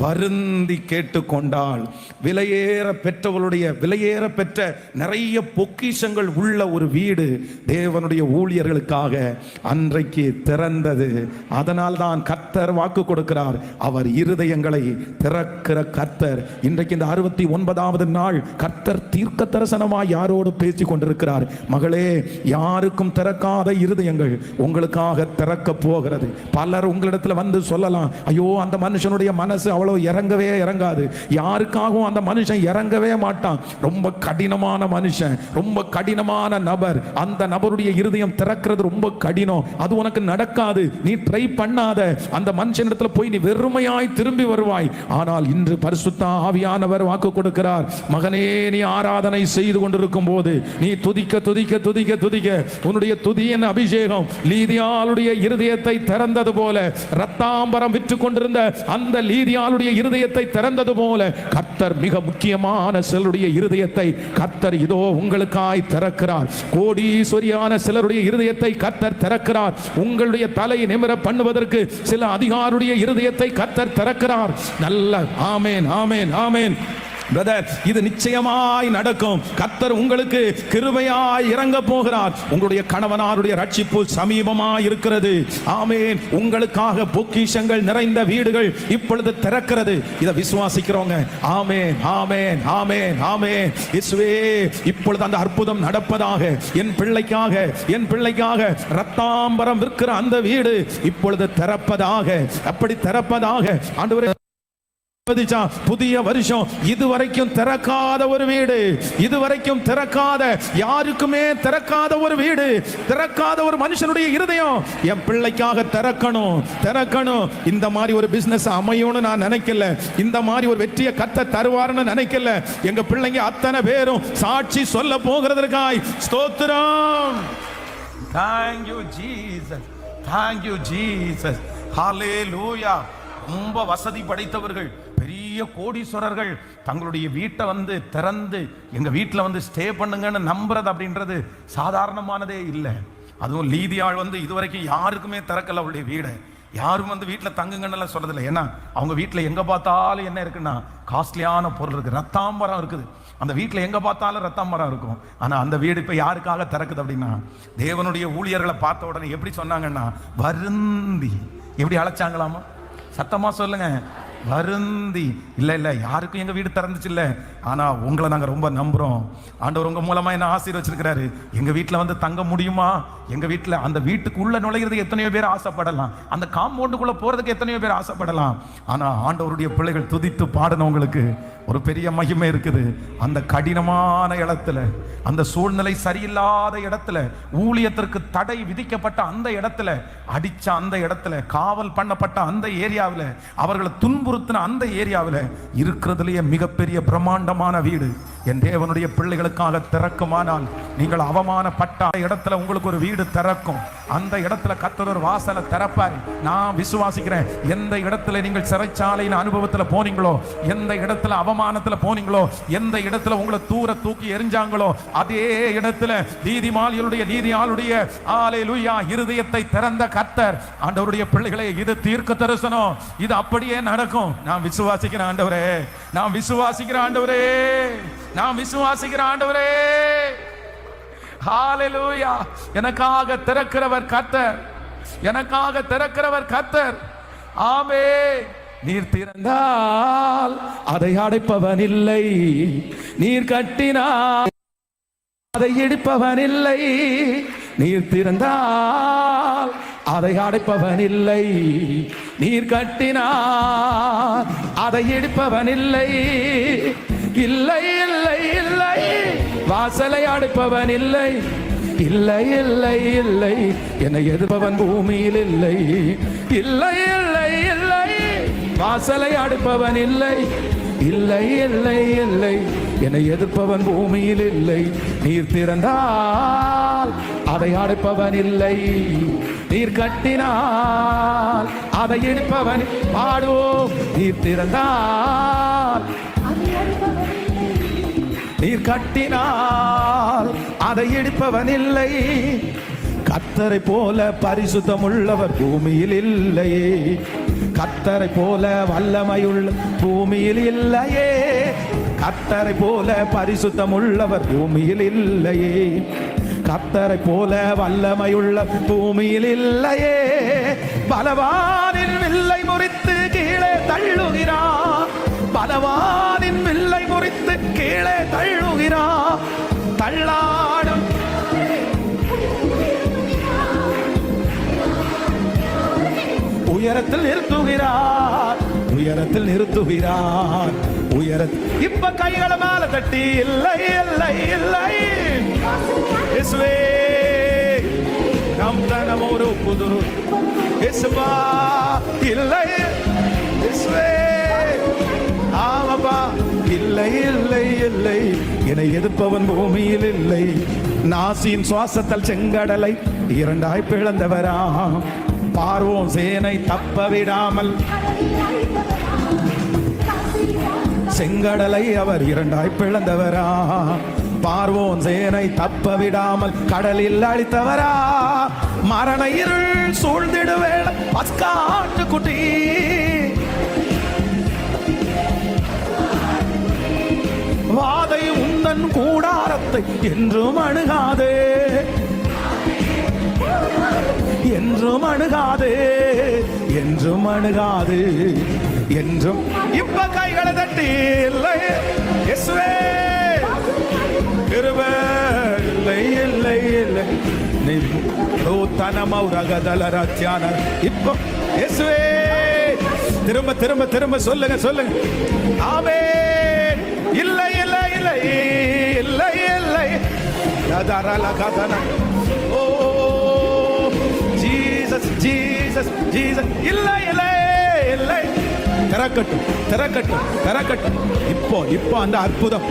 வருந்தி கேட்டுக்கொண்டாள். விலையேற பெற்றவளுடைய விலையேற பெற்ற நிறைய பொக்கிஷ உள்ள ஒரு வீடு தேவனுடைய ஊழியர்களுக்காக அன்றைக்கு திறந்தது. அதனால் தான் கர்த்தர் வாக்கு கொடுக்கிறார், அவர் இருதயங்களை திறக்கிற கர்த்தர். இன்றைக்கு இந்த 69வது நாள் கர்த்தர் தீர்க்க தரிசனமாய் யாரோடு பேசிக் கொண்டிருக்கிறார். மகளே, யாருக்கும் திறக்காத இருதயங்கள் உங்களுக்காக திறக்க போகிறது. பலர் உங்களிடத்தில் வந்து சொல்லலாம், ஐயோ அந்த மனுஷனுடைய மனசு அவ்வளவு இறங்கவே இறங்காது, யாருக்காகவும் அந்த மனுஷன் இறங்கவே மாட்டான், ரொம்ப கடினமான மனுஷன், ரொம்ப கடினமான நபர், அந்த நபருடைய இருதயம் திறக்கிறது ரொம்ப கடினம், அது உனக்கு நடக்காது, நீ ட்ரை பண்ணாத, அந்த மனுஷனிடத்துல போய் நீ வெறுமையாய் திரும்பி வருவாய். ஆனால் இன்று பரிசுத்த ஆவியானவர் வாக்கு கொடுக்கிறார், மகனே, நீ ஆராதனை செய்து கொண்டிருக்கும் போது நீ துதிக்க துதிக்க துதிக்க துதிக்க உன்னுடைய துதியின் அபிஷேகம் லீதியாளுடைய இருதயத்தை திறந்தது போல, ரத்தாம்பரம் விற்று கொண்டிருந்த அந்த லீதியாளுடைய இருதயத்தை திறந்தது போல, கர்த்தர் மிக முக்கியமான சிலருடைய இருதயத்தை கர்த்தர் இதோ உங்களுக்காய் திறக்கிறார். கோடீஸ்வரியான சிலருடைய இருதயத்தை கர்த்தர் திறக்கிறார். உங்களுடைய தலை நிமிர பண்ணுவதற்கு சில அதிகாருடைய இருதயத்தை கர்த்தர் திறக்கிறார். நல்ல ஆமென் ஆமென் ஆமென். பிரதர், இது நிச்சயமாய் நடக்கும். கர்த்தர் உங்களுக்கு கிருபையாய் இறங்க போகிறார். உங்களுடைய கணவனாருடைய ரட்சிப்பு சமீபமாய் இருக்கிறது. ஆமென். உங்களுக்காக பொக்கிஷங்கள் நிறைந்த வீடுகள் இப்பொழுது திறக்கிறது. இதை விசுவாசிக்கிறோங்க. ஆமென் ஆமென் ஆமென் ஆமென். இயேசுவே, இப்பொழுது அந்த அற்புதம் நடப்பதாக. என் பிள்ளைக்காக ரத்தாம்பரம் விற்கிற அந்த வீடு இப்பொழுது திறப்பதாக, அப்படி திறப்பதாக. ஆண்டவரே, புதிய வருஷம் இதுவரைக்கும் திறக்காத ஒரு வீடு, இதுவரைக்கும் திறக்காத, யாருக்குமே திறக்காத ஒரு வீடு, திறக்காத ஒரு மனுஷனுடைய இருதயம் என் பிள்ளைக்காக திறக்கணும். இந்த மாதிரி ஒரு பிசினஸ் அமையும்னு நான் நினைக்கல, இந்த மாதிரி ஒரு வெற்றியை கர்த்தர் தருவார்னு நினைக்கல. எங்க பிள்ளைங்க அத்தனை பேரும் சாட்சி சொல்ல போகிறதற்காய் ஸ்தோத்திரம். Thank you Jesus, thank you Jesus, hallelujah. ரொம்ப வசதி படைத்தவர்கள், பெரிய கோடீஸ்வரர்கள் தங்களுடைய வீட்டை வந்து திறந்து எங்க வீட்டில் வந்து ஸ்டே பண்ணுங்கன்னு நம்புறது அப்படின்றது சாதாரணமானதே இல்லை. அதுவும் லீதியாள் வந்து இதுவரைக்கும் யாருக்குமே திறக்கல அவளுடைய வீடை. யாரும் வந்து வீட்டில் தங்குங்கன்னு சொல்றதில்லை. ஏன்னா அவங்க வீட்டில் எங்க பார்த்தாலும் என்ன இருக்குன்னா, காஸ்ட்லியான பொருள் இருக்கு, ரத்தாம்பரம் இருக்குது. அந்த வீட்டில் எங்க பார்த்தாலும் ரத்தாம்பரம் இருக்கும். ஆனா அந்த வீடு இப்ப யாருக்காக திறக்குது அப்படின்னா, தேவனுடைய ஊழியர்களை பார்த்த உடனே எப்படி சொன்னாங்கன்னா, வருந்தி, எப்படி அழைச்சாங்களாமா? சத்தமா சொல்லுங்க, வருந்தி, இல்ல யாருக்கும் எங்க வீடு திறந்துச்சு இல்ல, ஆனா உங்களை நாங்க ரொம்ப நம்புறோம். ஆண்டவர் உங்க மூலமா என்ன ஆசீர்வச்சிருக்கிறாரு. எங்க வீட்டுல வந்து தங்க முடியுமா? எங்க வீட்டுல அந்த வீட்டுக்கு உள்ள நுழைகிறதுக்கு எத்தனையோ பேர் ஆசைப்படலாம், அந்த காம்பவுண்டுக்குள்ள போறதுக்கு எத்தனையோ பேர் ஆசைப்படலாம். ஆனா ஆண்டவருடைய பிள்ளைகள் துதித்து பாடினவங்களுக்கு ஒரு பெரிய மகிமை இருக்குது. அந்த கடினமான இடத்துல, அந்த சூழ்நிலை சரியில்லாத இடத்துல, ஊழியத்திற்கு தடை விதிக்கப்பட்ட அந்த இடத்துல, அடிச்ச அந்த இடத்துல, காவல் பண்ணப்பட்ட அந்த ஏரியாவில், அவர்களை துன்புறுத்தின அந்த ஏரியாவில் இருக்கிறதுலேயே மிகப்பெரிய பிரம்மாண்டமான வீடு என் தேவனுடைய பிள்ளைகளுக்காக திறக்குமானால், நீங்கள் அவமானப்பட்ட இடத்துல உங்களுக்கு ஒரு வீடு திறக்கும். அந்த இடத்துல கர்த்தர் ஒரு வாசலை திறப்பார். நான் விசுவாசிக்கிறேன். எந்த இடத்துல நீங்கள் சிறைச்சாலையின் அனுபவத்தில் போனீங்களோ, எந்த இடத்துல அவமானத்தில் போனீங்களோ, எந்த இடத்துல உங்களை தூர தூக்கி எரிஞ்சாங்களோ, அதே இடத்துல நீதியாளுடைய ஹல்லேலூயா இருதயத்தை திறந்த கர்த்தர் ஆண்டவருடைய பிள்ளைகளே, இது தீர்க்க தரிசனம். இது அப்படியே நடக்கும். நான் விசுவாசிக்கிறேன் ஆண்டவரே, நான் விசுவாசிக்கிறேன் ஆண்டவரே, நான் விசுவாசிக்கிறேன் ஆண்டவரே. ஹல்லேலூயா. எனக்காக திறக்கிறவர் கர்த்தர், எனக்காக திறக்கிறவர் கர்த்தர். ஆமென். நீர் திறந்தால் அதை அடைப்பவன் இல்லை, நீர் கட்டினால் அதை இடிப்பவன் இல்லை. நீர் திறந்தால் அதை அடைப்பவன் இல்லை, நீர் கட்டினால் அதை இடிப்பவன் இல்லை. இல்லை இல்லை இல்லை, வாசலை அடைப்பவன் இல்லை. இல்லை இல்லை இல்லை, என்னை எதிர்ப்பவன் பூமியில் இல்லை. இல்லை இல்லை இல்லை, வாசலை அடைப்பவன் இல்லை. இல்லை இல்லை இல்லை, என்னை எதிர்ப்பவன் பூமியில் இல்லை. நீர் திறந்தால் அதை அடைப்பவன் இல்லை, நீர் கட்டினால் அதை இடிப்பவன். பாடுவோம். நீர் திறந்தால் நீர் கட்டினால் அதை இடிப்பவன் இல்லை. கர்த்தரை போல பரிசுத்தம் உள்ளவர் பூமியில் இல்லையே, கர்த்தரை போல வல்லமையுள்ள பூமியில் இல்லையே, கர்த்தரை போல பரிசுத்தம் உள்ளவர் பூமியில் இல்லையே, கர்த்தரை போல வல்லமையுள்ள பூமியில் இல்லையே. பலவானின் வில்லை முறித்து கீழே தள்ளுகிறார், பலவானின் வில்லை முறித்து கீழே தள்ளுகிறார். தள்ளாடும் உயரத்தில் நிறுத்துகிறார், உயரத்தில் நிறுத்துகிறார். இப்ப கைகளை மேல தட்டி இல்லை இல்லை இல்லை, இயேசுவே நம் தனம் ஒரு புது இயேசுவா. இல்லை இயேசுவே, ஆமாப்பா. இல்லை இல்லை இல்லை, என்னை எதிர்ப்பவன் பூமியில் இல்லை. நாசியின் சுவாசத்தால் செங்கடலை இரண்டாய் பிளந்தவரா, பார்வோன் சேனை தப்ப விடாமல் செங்கடலை அவர் இரண்டாய் பிளந்தவரா, பார்வோன் சேனை தப்ப விடாமல் கடலில் அழித்தவரா. மரண இருள் சூழ்ந்திடுவேள பஸ்காட்டு குட்டி, வாதை உந்தன் கூடாரத்தை என்றும் அணுகாதே, என்றும் அணுகாதே, என்றும் அணுகாது, என்றும். இப்ப கைகளை தட்டி இல்லை இயேசுவே, கிருபை இல்லை இல்லை இல்லை. இப்போ இயேசுவே, திரும்ப திரும்ப திரும்ப சொல்லுங்க சொல்லுங்க. ஆமென். இல்லை இல்லை இல்லை இல்லை இல்லை. ஓ ஜீசஸ் ஜீசஸ் ஜீசஸ். இல்லை இல்லை இல்லை. திறக்கட்டும் திறக்கட்டும் திறக்கட்டும். இப்போ இப்போ அந்த அற்புதம்.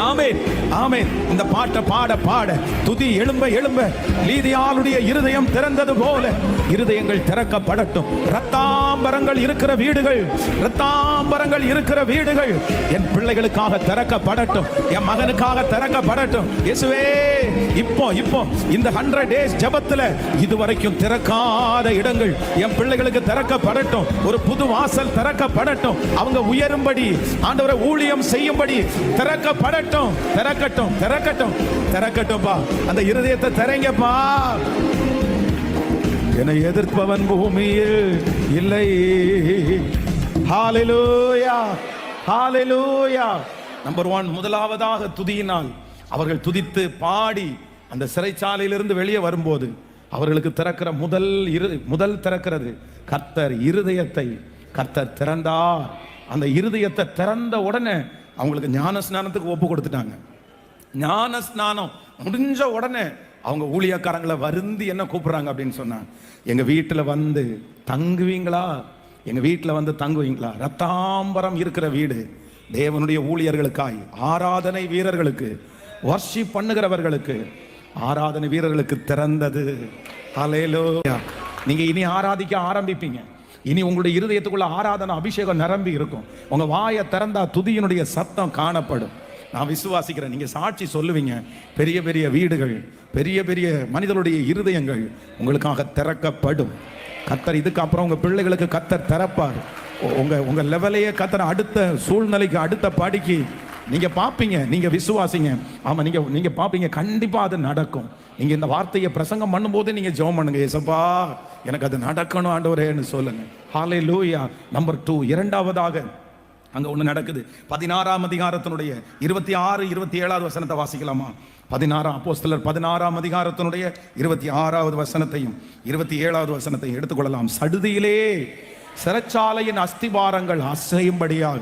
ஆமென் ஆமென். இந்த பாட்டை பாட பாட துதி எழும்ப எழும்ப லீதியாளுடைய இருதயம் திறந்தது போல இருதயங்கள் திறக்கப்படட்டும். ரத்தாம்பரங்கள் இருக்கிற வீடுகள், ரத்தாம்பரங்கள் இருக்கிற வீடுகள் என் பிள்ளைகளுக்காக திறக்கப்படட்டும், என் மகனுக்காக திறக்கப்படட்டும். இயேசுவே, இப்போ இப்போ இந்த 100 days ஜெபத்துல இதுவரைக்கும் திறக்காத இடங்கள் என் பிள்ளைகளுக்கு திறக்கப்படட்டும். ஒரு புது வாசல் திறக்கப்படட்டும். அவங்க உயரும்படி, ஆண்டவரை ஊழியம் செய்யும்படி திறக்கப்படட்டும். திறக்கட்டும் திறக்கட்டும் திறக்கட்டும்பா. அந்த இருதயத்தை திறங்கப்பா. என்னை எதிர்ப்பவன் பூமியில் இல்லை. ஹalleluya, ஹalleluya. நம்பர் 1, முதலாவதாக துதியினால் அவர்கள் துதித்து பாடி அந்த சிறைச்சாலையிலிருந்து வெளியே வரும்போது அவர்களுக்கு திறக்கிற முதல் திறக்கிறது கர்த்தர் இருதயத்தை கர்த்தர் திறந்தார். அந்த இருதயத்தை திறந்த உடனே அவங்களுக்கு ஞான ஸ்நானத்துக்கு ஒப்பு கொடுத்துட்டாங்க. ஞான ஸ்நானம் முடிஞ்ச உடனே அவங்க ஊழியக்காரங்களை வருந்தி என்ன கூப்பிடுறாங்க அப்படின்னு சொன்னாங்க, எங்க வீட்டில் வந்து தங்குவீங்களா, எங்க வீட்டில் வந்து தங்குவீங்களா? ரத்தாம்பரம் இருக்கிற வீடு தேவனுடைய ஊழியர்களுக்காய், ஆராதனை வீரர்களுக்கு, வர்ஷிப் பண்ணுகிறவர்களுக்கு, ஆராதனை வீரர்களுக்கு திறந்தது. ஹல்லேலூயா. நீங்க இனி ஆராதிக்க ஆரம்பிப்பீங்க. இனி உங்களுடைய இருதயத்துக்குள்ள ஆராதனை அபிஷேகம் நிரம்பி இருக்கும். உங்க வாயை திறந்தா துதியினுடைய சத்தம் காணப்படும். நான் விசுவாசிக்கிறேன். நீங்க சாட்சி சொல்லுவீங்க. பெரிய பெரிய வீடுகள், பெரிய பெரிய மனிதனுடைய இருதயங்கள் உங்களுக்காக திறக்கப்படும். கர்த்தர் இதுக்கு அப்புறம் உங்க பிள்ளைகளுக்கு கர்த்தர் திறப்பார். உங்க லெவலையே கர்த்தர் அடுத்த சூழ்நிலைக்கு, அடுத்த படிக்கு நீங்க பாப்பீங்க. நீங்க விசுவாசிங்க. ஆமா, நீங்க பாப்பீங்க. கண்டிப்பா அது நடக்கும். நீங்க இந்த வார்த்தையை பிரசங்கம் பண்ணும்போது நீங்க ஜெபம் பண்ணுங்க, ஏசப்பா எனக்கு அது நடக்கணும் ஆண்டவரேன்னு சொல்லுங்க. ஹல்லேலூயா. நம்பர் 2, இரண்டாவதாக அங்க ஒண்ணு நடக்குது. 16ஆம் அதிகாரத்தினுடைய 26, 27வது வசனத்தை வாசிக்கலாமா? 16 அப்போஸ்தலர் 16ஆம் அதிகாரத்தினுடைய 26வது வசனத்தையும் 27வது வசனத்தையும் எடுத்துக்கொள்ளலாம். சடுதியிலே சிறைச்சாலையின் அஸ்திபாரங்கள் அசையும்படியாக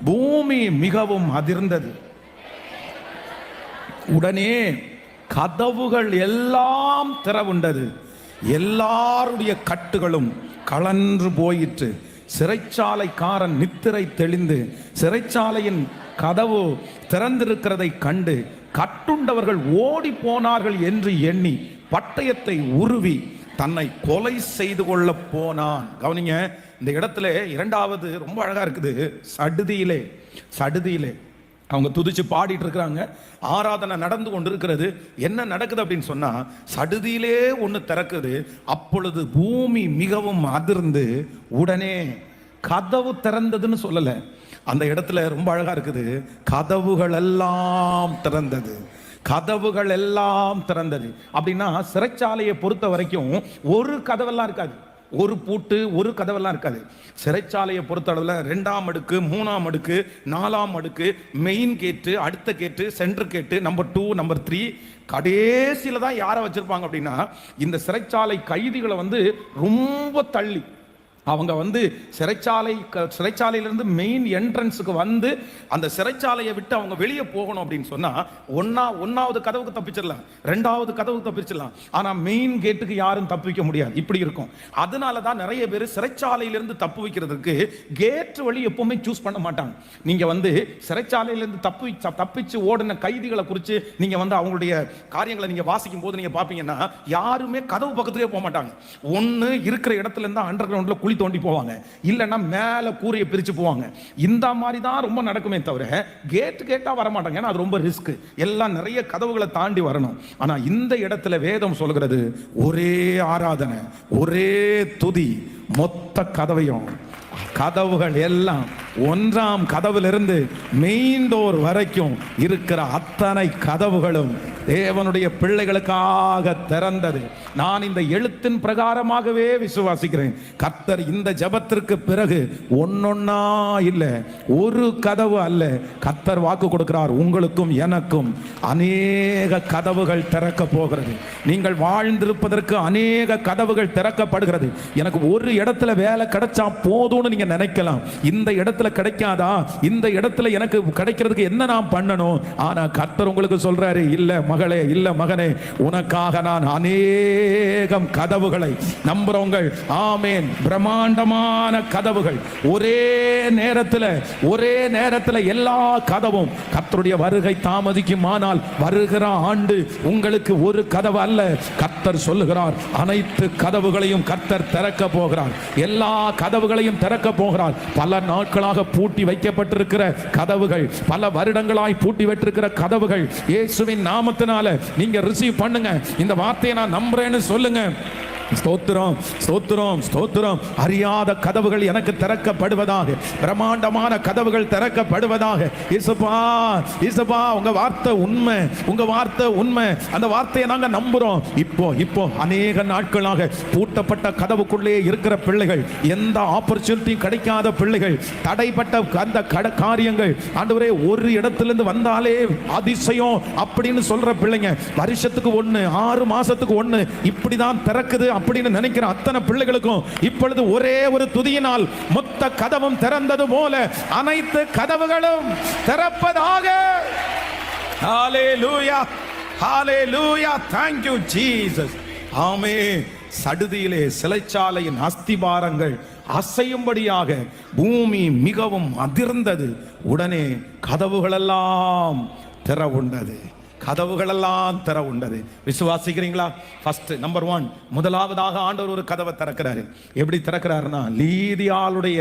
பூமி மிகவும் அதிர்ந்தது. உடனே கதவுகள் எல்லாம் திறவுண்டது, எல்லாருடைய கட்டுகளும் கலன்று போயிற்று. சிறைச்சாலைக்காரன் நித்திரை தெளிந்து சிறைச்சாலையின் கதவு திறந்திருக்கிறதை கண்டு கட்டுண்டவர்கள் ஓடி போனார்கள் என்று எண்ணி பட்டயத்தை உருவி தன்னை கொலை செய்து கொள்ள போனான். கவனிங்க, இந்த இடத்துல இரண்டாவது ரொம்ப அழகா இருக்குது. சடுதியிலே அவங்க துதிச்சு பாடிட்டு இருக்கிறாங்க. ஆராதனை நடந்து கொண்டு இருக்கிறது. என்ன நடக்குது அப்படின்னு சொன்னா, சடுதியிலே ஒண்ணு திறக்குது. அப்பொழுது பூமி மிகவும் அதிர்ந்து உடனே கதவு திறந்ததுன்னு சொல்லல, அந்த இடத்துல ரொம்ப அழகா இருக்குது. கதவுகள் எல்லாம் திறந்தது. கதவுகள் எல்லாம் திறந்தது அப்படின்னா, சிறைச்சாலையை பொறுத்த வரைக்கும் ஒரு கதவெல்லாம் இருக்காது, ஒரு பூட்டு, ஒரு கதவெல்லாம் இருக்காது. சிறைச்சாலையை பொறுத்த அளவில் 2ஆம் அடுக்கு, 3ஆம் அடுக்கு, 4ஆம் அடுக்கு, மெயின் கேட்டு, அடுத்த கேட்டு, சென்டர் கேட்டு, நம்பர் 2, நம்பர் 3, கடைசியில தான் யாரை வச்சிருப்பாங்க அப்படின்னா, இந்த சிறைச்சாலை கைதிகளை வந்து ரொம்ப தள்ளி அவங்க வந்து சிறைச்சாலையிலிருந்து மெயின் என்ட்ரன்ஸுக்கு வந்து அந்த சிறைச்சாலையை விட்டு அவங்க வெளியே போகணும் அப்படின்னு சொன்னா, ஒன்னாவது கதவுக்கு தப்பிச்சிடலாம், 2வது கதவுக்கு தப்பிச்சிடலாம். ஆனா மெயின் கேட்டுக்கு யாரும் தப்பிக்க முடியாது. இப்படி இருக்கும். அதனாலதான் நிறைய பேர் சிறைச்சாலையிலிருந்து தப்பு வைக்கிறதுக்கு கேட் வழி எப்பவுமே சூஸ் பண்ண மாட்டாங்க. நீங்க வந்து சிறைச்சாலையிலிருந்து தப்பிச்சு ஓடின கைதிகளை குறித்து நீங்க வந்து அவங்களுடைய காரியங்களை நீங்க வாசிக்கும் போது நீங்க பாப்பீங்கன்னா, யாருமே கதவு பக்கத்திலே போக மாட்டாங்க. ஒன்னு இருக்கிற இடத்துல இருந்து அண்டர் கிரவுண்ட்ல குழி தோண்டி போவாங்க, இல்லைன்னா மேல கூரையை பிரிச்சு போவாங்க. இந்த மாதிரி தான் ரொம்ப நடக்குமே தவிர கேட்டா வர மாட்டாங்க. ஏன்னா அது ரொம்ப ரிஸ்க். எல்லாம் நிறைய கதவுகளை தாண்டி வரணும். ஆனா இந்த இடத்துல வேதம் சொல்கிறது, ஒரே ஆராதனை, ஒரே துதி, மொத்த கதவுகள் எல்லாம் 1ஆம் கதவிலிருந்து மெயின் டோர் வரைக்கும் இருக்கிற அத்தனை கதவுகளும் தேவனுடைய பிள்ளைகளுக்காக திறந்தது. நான் இந்த எழுத்தின் பிரகாரமாகவே விசுவாசிக்கிறேன். கர்த்தர் இந்த ஜெபத்திற்கு பிறகு ஒன்னொன்னா இல்ல, ஒரு கதவு அல்ல, கர்த்தர் வாக்கு கொடுக்கிறார், உங்களுக்கும் எனக்கும் அநேக கதவுகள் திறக்க போகிறது. நீங்கள் வாழ்ந்திருப்பதற்கு அநேக கதவுகள் திறக்கப்படுகிறது. எனக்கு ஒரு இடத்துல வேலை கிடைச்சா போதும்னு நீங்க நினைக்கலாம். இந்த இடத்துல கிடைக்காதா, இந்த இடத்துல எனக்கு கிடைக்கிறதுக்கு என்ன நான் பண்ணணும்? ஆனா கர்த்தர் உங்களுக்கு சொல்றாரு, இல்ல மகளே, இல்ல மகனே, உனக்காக நான் அநேகம் கதவுகளை நம்புறவங்க, ஆமேன், பிரம்மாண்டமான கதவுகள், ஒரே நேரத்தில் எல்லா கதவும் கர்த்தருடைய வருகை தாமதிக்குமானால் வருகிற ஆண்டு உங்களுக்கு ஒரு கதவு அல்ல, கர்த்தர் சொல்லுகிறார், அனைத்து கதவுகளையும் கர்த்தர் திறக்க போகிறார். எல்லா கதவுகளையும் திறக்க போகிறார். பல நாட்களாக பூட்டி வைக்கப்பட்டிருக்கிற கதவுகள், பல வருடங்களாய் பூட்டி வைத்திருக்கிற கதவுகள் இயேசுவின் நாமத்தினால நீங்க ரிசீவ் பண்ணுங்க. இந்த வார்த்தையை நான் நம்புறேன்னு சொல்லுங்க. ஸ்தோத்திரம், ஸ்தோத்திரம், ஸ்தோத்திரம். அறியாத கதவுகள் எனக்கு திறக்கப்படுவதாக, பிரம்மாண்டமான கதவுகள் திறக்கப்படுவதாக. இயேசுப்பா, இயேசுப்பா, உங்க வார்த்தை உண்மை, உங்க வார்த்தை உண்மை. அந்த வார்த்தையை நாங்க நம்புறோம். இப்போ அநேக நாட்களாக பூட்டப்பட்ட கதவுக்குள்ளே இருக்கிற பிள்ளைகள், எந்த ஆப்பர்ச்சுனிட்டி கிடைக்காத பிள்ளைகள், தடைப்பட்ட அந்த காரியங்கள், ஆண்டவரே ஒரு இடத்திலிருந்து வந்தாலே அதிசயம் அப்படின்னு சொல்ற பிள்ளைங்க, வருஷத்துக்கு ஒண்ணு, 6 மாசத்துக்கு ஒண்ணு இப்படிதான் திறக்குது அப்படின்னு நினைக்கிற அத்தனை பிள்ளைகளுக்கும் இப்பொழுது ஒரே ஒரு துதியினால் மொத்த கதவும் திறந்தது போல அனைத்து கதவுகளும் திறப்பதாக. ஹalleluya, ஹalleluya, thank you Jesus. ஆமென். சடுதியிலே சிலைச்சாலையின் அஸ்திபாரங்கள் அசையும்படியாக பூமி மிகவும் அதிர்ந்தது. உடனே கதவுகளெல்லாம் திற உண்டது, கதவுகளெல்லாம் திற உண்டது. விசுவாசிக்கிறீங்களா? ஃபர்ஸ்ட் நம்பர் 1, முதலாவதாக ஆண்டவர் ஒரு கதவை திறக்கிறாரு. எப்படி திறக்கிறாருன்னா, லீதியாளுடைய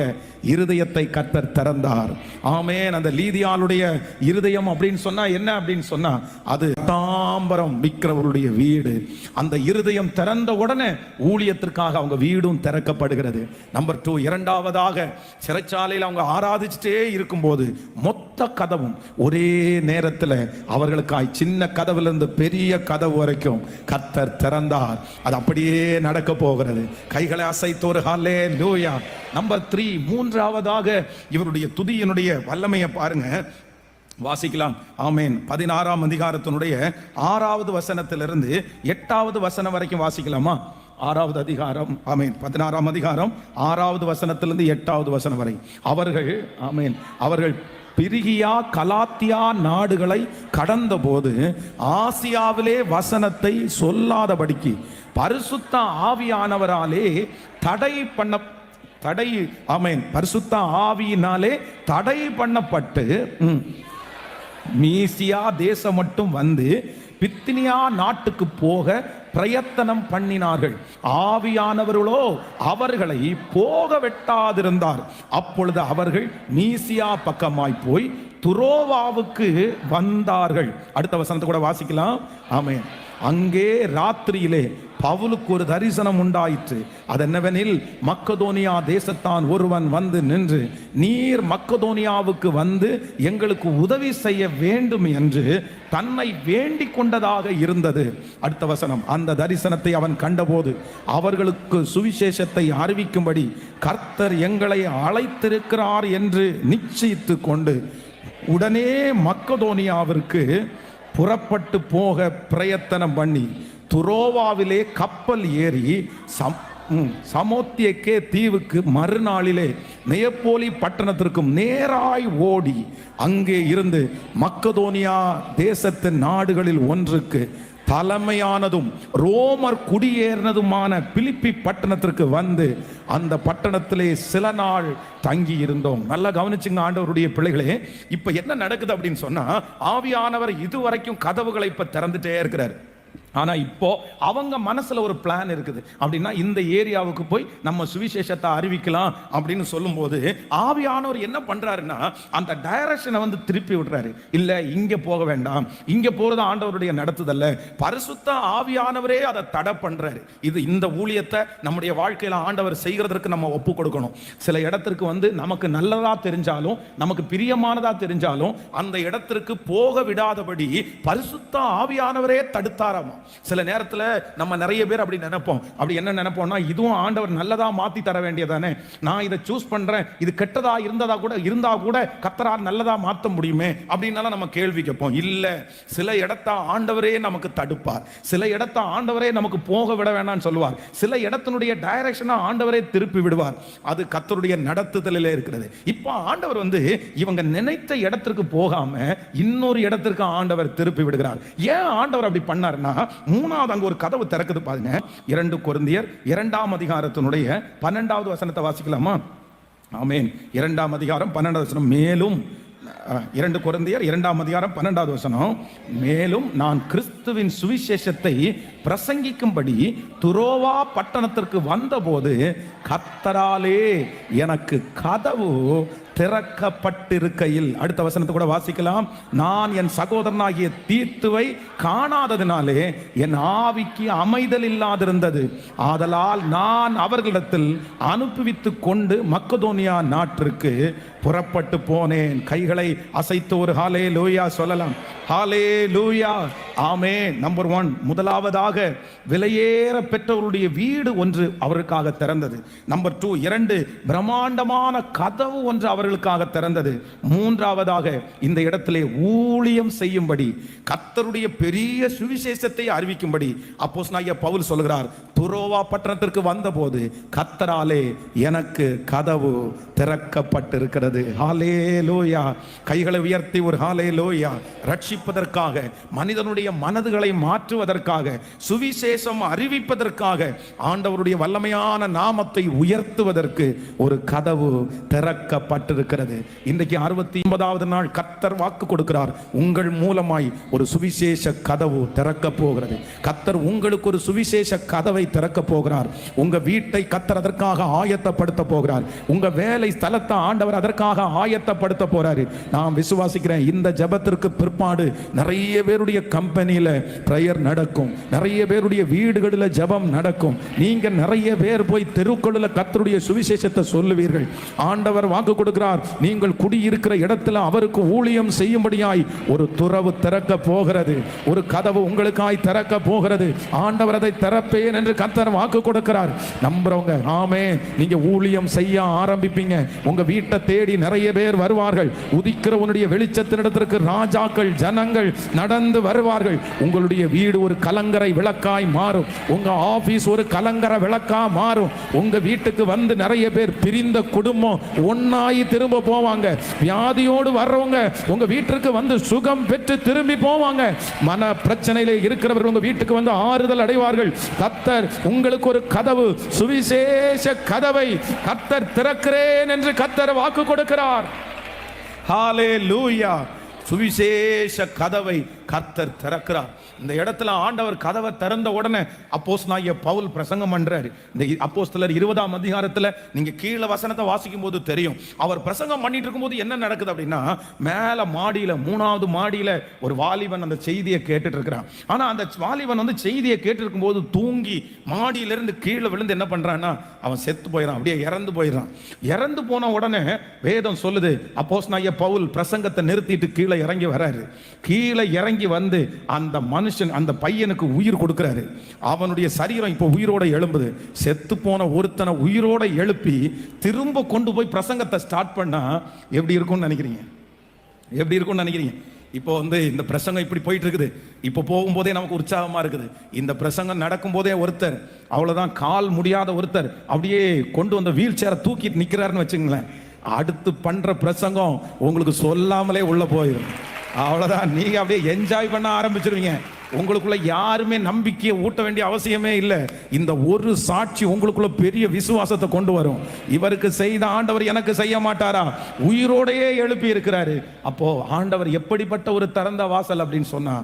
இருதயத்தை கர்த்தர் திறந்தார். ஆமென். அந்த லீதியாளுடைய இருதயம் அப்படின்னு சொன்னா என்ன அப்படின்னு சொன்னா, அது தாம்பரம் விற்கிறவருடைய வீடு. அந்த இருதயம் திறந்த உடனே ஊழியத்திற்காக அவங்க வீடும் திறக்கப்படுகிறது. நம்பர் 2, இரண்டாவதாக சிறைச்சாலையில் அவங்க ஆராதிச்சுட்டே இருக்கும்போது மொத்த கதவும் ஒரே நேரத்தில் அவர்களுக்காய் சின்ன கதவுல இருந்து பெரிய கதவு வரைக்கும் கர்த்தர் திறந்தார். அது அப்படியே நடக்க போகிறது. கைகளை அசைத்தோரு ஹல்லேலூயா. நம்பர் 3, மூன்றாவதாக இவருடைய துதியினுடைய வல்லமையை பாருங்க, வாசிக்கலாம். ஆமென். 16ஆம் அதிகாரத்தினுடைய 6வது வசனத்திலிருந்து 8வது வசனம் வரைக்கும் வாசிக்கலாமா? 6வது அதிகாரம், ஆமென், 16ஆம் அதிகாரம் 6வது வசனத்திலிருந்து 8வது வசனம் வரை. அவர்கள், ஆமென், அவர்கள் பிரிகியா கலாத்தியா நாடுகளை கடந்த போது ஆசியாவிலே வசனத்தை சொல்லாதபடிக்கு பரிசுத்த ஆவியானவராலே ஆமென், பரிசுத்த ஆவியினாலே தடை பண்ணப்பட்டு மீசியா தேசம் மட்டும் வந்து பித்தினியா நாட்டுக்கு போக பிரயத்தனம் பண்ணினார்கள். ஆவியானவர்களோ அவர்களை போக வெட்டாதிருந்தார். அப்பொழுது அவர்கள் மீசியா பக்கமாய் போய் துரோவாவுக்கு வந்தார்கள். அடுத்த வசனத்தை கூட வாசிக்கலாம். ஆமென். அங்கே ராத்திரியிலே பவுலுக்கு ஒரு தரிசனம் உண்டாயிற்று. அதென்னவெனில், மக்கதோனியா தேசத்தான் ஒருவன் வந்து நின்று, நீர் மக்கதோனியாவுக்கு வந்து எங்களுக்கு உதவி செய்ய வேண்டும் என்று தன்னை வேண்டிக் கொண்டதாக இருந்தது. அடுத்த வசனம், அந்த தரிசனத்தை அவன் கண்டபோது அவர்களுக்கு சுவிசேஷத்தை அறிவிக்கும்படி கர்த்தர் எங்களை அழைத்திருக்கிறார் என்று நிச்சயித்து கொண்டு உடனே மக்கதோனியாவிற்கு புறப்பட்டு போக பிரயத்தனம் பண்ணி துரோவாவிலே கப்பல் ஏறி சமோத்தியக்கே தீவுக்கு மறுநாளிலே நெயப்போலி பட்டணத்திற்கும் நேராய் ஓடி அங்கே இருந்து மக்கதோனியா தேசத்தின் நாடுகளில் ஒன்றுக்கு தலைமையானதும் ரோமர் குடியேறினதுமான பிலிப்பி பட்டணத்திற்கு வந்து அந்த பட்டணத்திலே சில நாள் தங்கி இருந்தோம். நல்லா கவனிச்சுங்க ஆண்டவருடைய பிள்ளைகளே. இப்ப என்ன நடக்குது அப்படின்னு சொன்னா, ஆவியானவர் இதுவரைக்கும் கதவுகளை இப்ப திறந்துட்டே இருக்கிறார். ஆனா இப்போ அவங்க மனசுல ஒரு பிளான் இருக்குது. அப்படின்னா இந்த ஏரியாவுக்கு போய் நம்ம சுவிசேஷத்தை அறிவிக்கலாம் அப்படின்னு சொல்லும்போது ஆவியானவர் என்ன பண்றாருன்னா, அந்த டைரக்ஷனை வந்து திருப்பி விடுறாரு. இல்ல, இங்க போக வேண்டாம், இங்க போறது ஆண்டவருடைய நடத்துதல்ல, பரிசுத்த ஆவியானவரே அதை தடை பண்றாரு. இது இந்த ஊழியத்தை நம்முடைய வாழ்க்கையில ஆண்டவர் செய்கிறதற்கு நம்ம ஒப்பு கொடுக்கணும். சில இடத்திற்கு வந்து நமக்கு நல்லதா தெரிஞ்சாலும், நமக்கு பிரியமானதா தெரிஞ்சாலும் அந்த இடத்திற்கு போக விடாதபடி பரிசுத்த ஆவியானவரே தடுத்தாராம். சில நேரத்தில் நம்ம நிறைய பேர் அப்படி நினைப்போம். அப்படி என்ன நினைப்போம்னா, இதுவும் ஆண்டவர் நல்லதா மாத்தி தர வேண்டியதானே, நான் இதை சூஸ் பண்றேன், இது கெட்டதா இருந்தா கூட கர்த்தரால் நல்லதா மாற்ற முடியுமே அப்படின்னால நம்ம கேள்வி கேட்போம். இல்ல, சில இடத்த ஆண்டவரே நமக்கு தடுப்பார், சில இடத்த ஆண்டவரே நமக்கு போக விட வேண்டாம்னு சொல்லுவார், சில இடத்தினுடைய டைரக்ஷனை ஆண்டவரே திருப்பி விடுவார். அது கர்த்தருடைய நடத்துதலிலே இருக்கிறது. இப்போ ஆண்டவர் வந்து இவங்க நினைத்த இடத்திற்கு போகாம இன்னொரு இடத்திற்கு ஆண்டவர் திருப்பி விடுகிறார். ஏன் ஆண்டவர் அப்படி பண்ணாருன்னா, மூணாவது அங்க ஒரு கதவு திறக்குது பாருங்க. 2 கொரிந்தியர் 2ஆம் அதிகாரத்தினுடைய 12வது வசனத்தை வாசிக்கலாமா? ஆமென். 2ஆம் அதிகாரம் 12வது வசனம். மேலும் 2 கொரிந்தியர் 2ஆம் அதிகாரம் 12வது வசனம். மேலும் நான் கிறிஸ்துவின் சுவிசேஷத்தை பிரசங்கிக்கும்படி துரோவா பட்டணத்திற்கு வந்தபோது கர்த்தராலே எனக்கு கதவு திறக்கப்பட்டிருக்கையில், அடுத்த வசனத்தை கூட வாசிக்கலாம். நான் என் சகோதரனாகிய தீத்துவை காணாததினாலே என் ஆவிக்கு அமைதல் இல்லாதிருந்தது. ஆதலால் நான் அவர்களிடத்தில் அனுப்புவித்து கொண்டு மக்கதோனியா நாட்டிற்கு புறப்பட்டு போனேன். கைகளை அசைத்து ஒரு ஹல்லேலூயா சொல்லலாம். ஹல்லேலூயா, ஆமென். நம்பர் 1, முதலாவதாக விலையேற பெற்றவருடைய வீடு ஒன்று அவருக்காக திறந்தது. நம்பர் 2, 2 பிரம்மாண்டமான கதவு ஒன்று அவர்களுக்காக திறந்தது. மூன்றாவதாக இந்த இடத்திலே ஊழியம் செய்யும்படி, கர்த்தருடைய பெரிய சுவிசேஷத்தை அறிவிக்கும்படி அப்போஸ்தலனாகிய பவுல் சொல்கிறார், துரோவா பட்டணத்திற்கு வந்தபோது கர்த்தராலே எனக்கு கதவு திறக்கப்பட்டிருக்கிறது. ஹல்லேலூயா. கைகளை உயர்த்தி ஒரு ஹல்லேலூயா. ரட்சிப்பதற்காக, மனிதனுடைய மனதுகளை மாற்றுவதற்காக, சுவிசேஷம் அறிவிப்பதற்காக, ஆண்டவருடைய வல்லமையான நாமத்தை உயர்த்துவதற்கு ஒரு கதவு திறக்கப்பட்டிருக்கிறது. இன்றைக்கு 69வது நாள் கர்த்தர் வாக்கு கொடுக்கிறார், உங்கள் மூலமாய் ஒரு சுவிசேஷ கதவு திறக்க போகிறது. கர்த்தர் உங்களுக்கு ஒரு சுவிசேஷ கதவை திறக்க போகிறார். உங்க வீட்டை கர்த்தர் அதற்காக ஆயத்தப்படுத்த போகிறார். உங்க வேலை ஸ்தலத்தை ஆண்டவர் அதற்காக ஆயத்தப்படுத்த போறாரு. நான் விசுவாசிக்கிறேன், இந்த ஜெபத்திற்கு பிற்பாடு நிறைய பேருடைய கம்பெனியில பிரேயர் நடக்கும், நிறைய பேருடைய வீடுகளில் ஜெபம் நடக்கும். நீங்க நிறைய பேர் போய் தெருக்களில் கர்த்தருடைய சுவிசேஷத்தை சொல்லுவீர்கள். ஆண்டவர் வாக்கு கொடுக்கிறார், நீங்கள் குடியிருக்கிற இடத்துல அவருக்கு ஊழியம் செய்யும்படியாய் ஒரு துறவு திறக்க போகிறது. ஒரு கதவு உங்களுக்காய் திறக்க போகிறது. ஆண்டவர் அதை திறப்பேன் என்று கர்த்தர் வாக்கு கொடுக்கிறார். நம்புறவங்க ஆமென். நீங்க ஊழியம் செய்ய ஆரம்பிப்பீங்க. உங்க வீட்டை தேடி நிறைய பேர் வருவார்கள். உதிக்கிறவனுடைய வெளிச்சத்தினிடத்திற்கு ராஜாக்கள், ஜனங்கள் நடந்து வருவார்கள். உங்களுடைய வீடு ஒரு கலங்கரை விளக்காய் மாறும். உங்க ஆபீஸ் ஒரு கலங்கரை விளக்கா மாறும். உங்க வீட்டுக்கு வந்து நிறைய பேர் பிரிந்த குடும்பம் ஒன்னாயி திரும்ப போவாங்க. வியாதியோடு வர்றவங்க உங்க வீட்டுக்கு வந்து சுகம் பெற்று திரும்பி போவாங்க. மன பிரச்சனையில இருக்கிறவர்கள் உங்க வீட்டுக்கு வந்து ஆறுதல் அடைவார்கள். கர்த்தர் உங்களுக்கு ஒரு கதவு, சுவிசேஷ கதவை கர்த்தர் திறக்கிறேன் என்று கர்த்தர் வாக்கு கொடுக்கிறார். ஹல்லேலூயா. சுவிசேஷ கதவை கர்த்தர் திறக்கிறார். இந்த இடத்துல ஆண்டவர் கதவை திறந்த உடனே அப்போஸ்தலனாகிய பவுல் பிரசங்கம் பண்றாரு. இந்த அப்போஸ்தலர் 20ஆம் அதிகாரத்துல நீங்க கீழ வசனத்தை வாசிக்கும் போது தெரியும். அவர் பிரசங்கம் பண்ணிட்டு இருக்கும்போது என்ன நடக்குது அப்படின்னா, மேல மாடியில 3வது மாடியில ஒரு வாலிபன் அந்த செய்தியை கேட்டுட்டு இருக்கிறான். ஆனா அந்த வாலிபன் வந்து செய்தியை கேட்டு இருக்கும் போது தூங்கி மாடியிலிருந்து கீழே விழுந்து என்ன பண்றான்னா, அவன் செத்து போயிடறான், அப்படியே இறந்து போயிடறான். இறந்து போன உடனே வேதம் சொல்லுது, அப்போஸ்தலனாகிய பவுல் பிரசங்கத்தை நிறுத்திட்டு கீழே இறங்கி வராரு. கீழே இறங்கி வந்து அந்த மனுஷன், அந்த பையனுக்கு உயிர் கொடுக்கிறாரு. அவனுடைய சரீரம் இப்போ உயிரோட எழும்புது. செத்து போன ஒருத்தனை உயிரோட எழுப்பி திரும்ப கொண்டு போய் பிரசங்கத்தை ஸ்டார்ட் பண்ணா எப்படி இருக்கும்னு நினைக்கிறீங்க? எப்படி இருக்கும்னு நினைக்கிறீங்க? இப்போ வந்து இந்த பிரசங்கம் இப்படி போயிட்டு இருக்குது. இப்போ போகும்போதே நமக்கு உற்சாகமா இருக்குது. இந்த பிரசங்கம் நடக்கும் போதே ஒருத்தர், அவ்வளவுதான், கால் முடியாத ஒருத்தர் அப்படியே கொண்டு வந்த வீல் சேரை தூக்கிட்டு நிக்கிறாருன்னு வச்சுங்களேன். அடுத்து பண்ற பிரசங்கம் உங்களுக்கு சொல்லாமலே உள்ள போயிடும். அவ்வளவுதான், நீங்க அப்படியே என்ஜாய் பண்ண ஆரம்பிச்சிருவீங்க. உங்களுக்குள்ள யாருமே நம்பிக்கையை ஊட்ட வேண்டிய அவசியமே இல்லை. இந்த ஒரு சாட்சி உங்களுக்குள்ள பெரிய விசுவாசத்தை கொண்டு வரும். இவருக்கு செய்த ஆண்டவர் எனக்கு செய்ய மாட்டாரா? உயிரோடையே எழுப்பி இருக்கிறாரு. அப்போ ஆண்டவர் எப்படிப்பட்ட ஒரு திறந்த வாசல் அப்படின்னு சொன்னா,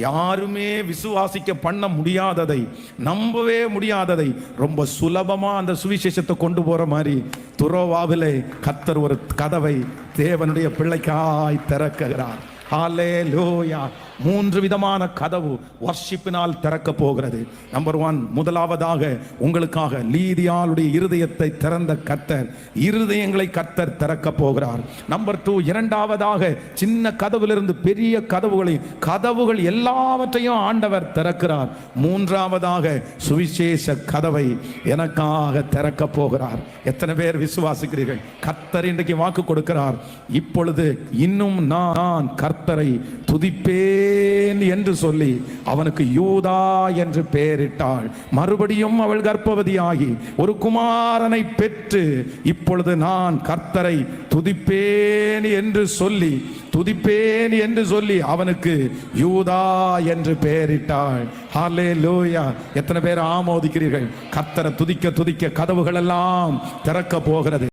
யாருமே விசுவாசிக்க பண்ண முடியாததை, நம்பவே முடியாததை ரொம்ப சுலபமா அந்த சுவிசேஷத்தை கொண்டு போற மாதிரி துரோவாவிலே கர்த்தர் ஒரு கதவை தேவனுடைய பிள்ளைக்காய் திறக்கிறார். ஹல்லேலூயா. 3 விதமான கதவு வர்ஷிப்பினால் திறக்க போகிறது. நம்பர் 1, முதலாவதாக உங்களுக்காக லீதியாளுடைய இருதயத்தை திறந்த கர்த்தர், இருதயங்களை கர்த்தர் திறக்க போகிறார். நம்பர் 2, இரண்டாவதாக சின்ன கதவிலிருந்து பெரிய கதவுகள் எல்லாவற்றையும் ஆண்டவர் திறக்கிறார். மூன்றாவதாக சுவிசேஷ கதவை எனக்காக திறக்க போகிறார். எத்தனை பேர் விசுவாசிக்கிறீர்கள்? கர்த்தர் இன்றைக்கு வாக்கு கொடுக்கிறார், இப்பொழுது இன்னும் நான் கர்த்தரை துதிப்பேன் என்று சொல்லி அவனுக்கு யூதா என்று பெயரிட்டாள். மறுபடியும் அவள் கர்ப்பவதியாகி ஒரு குமாரனை பெற்று இப்பொழுது நான் கர்த்தரை துதிப்பேன் என்று சொல்லி அவனுக்கு யூதா என்று பெயரிட்டாள். ஹல்லேலூயா. எத்தனை பேர் ஆமோதிக்கிறீர்கள்? கர்த்தரை துதிக்க துதிக்க கதவுகள் எல்லாம் திறக்க போகிறது.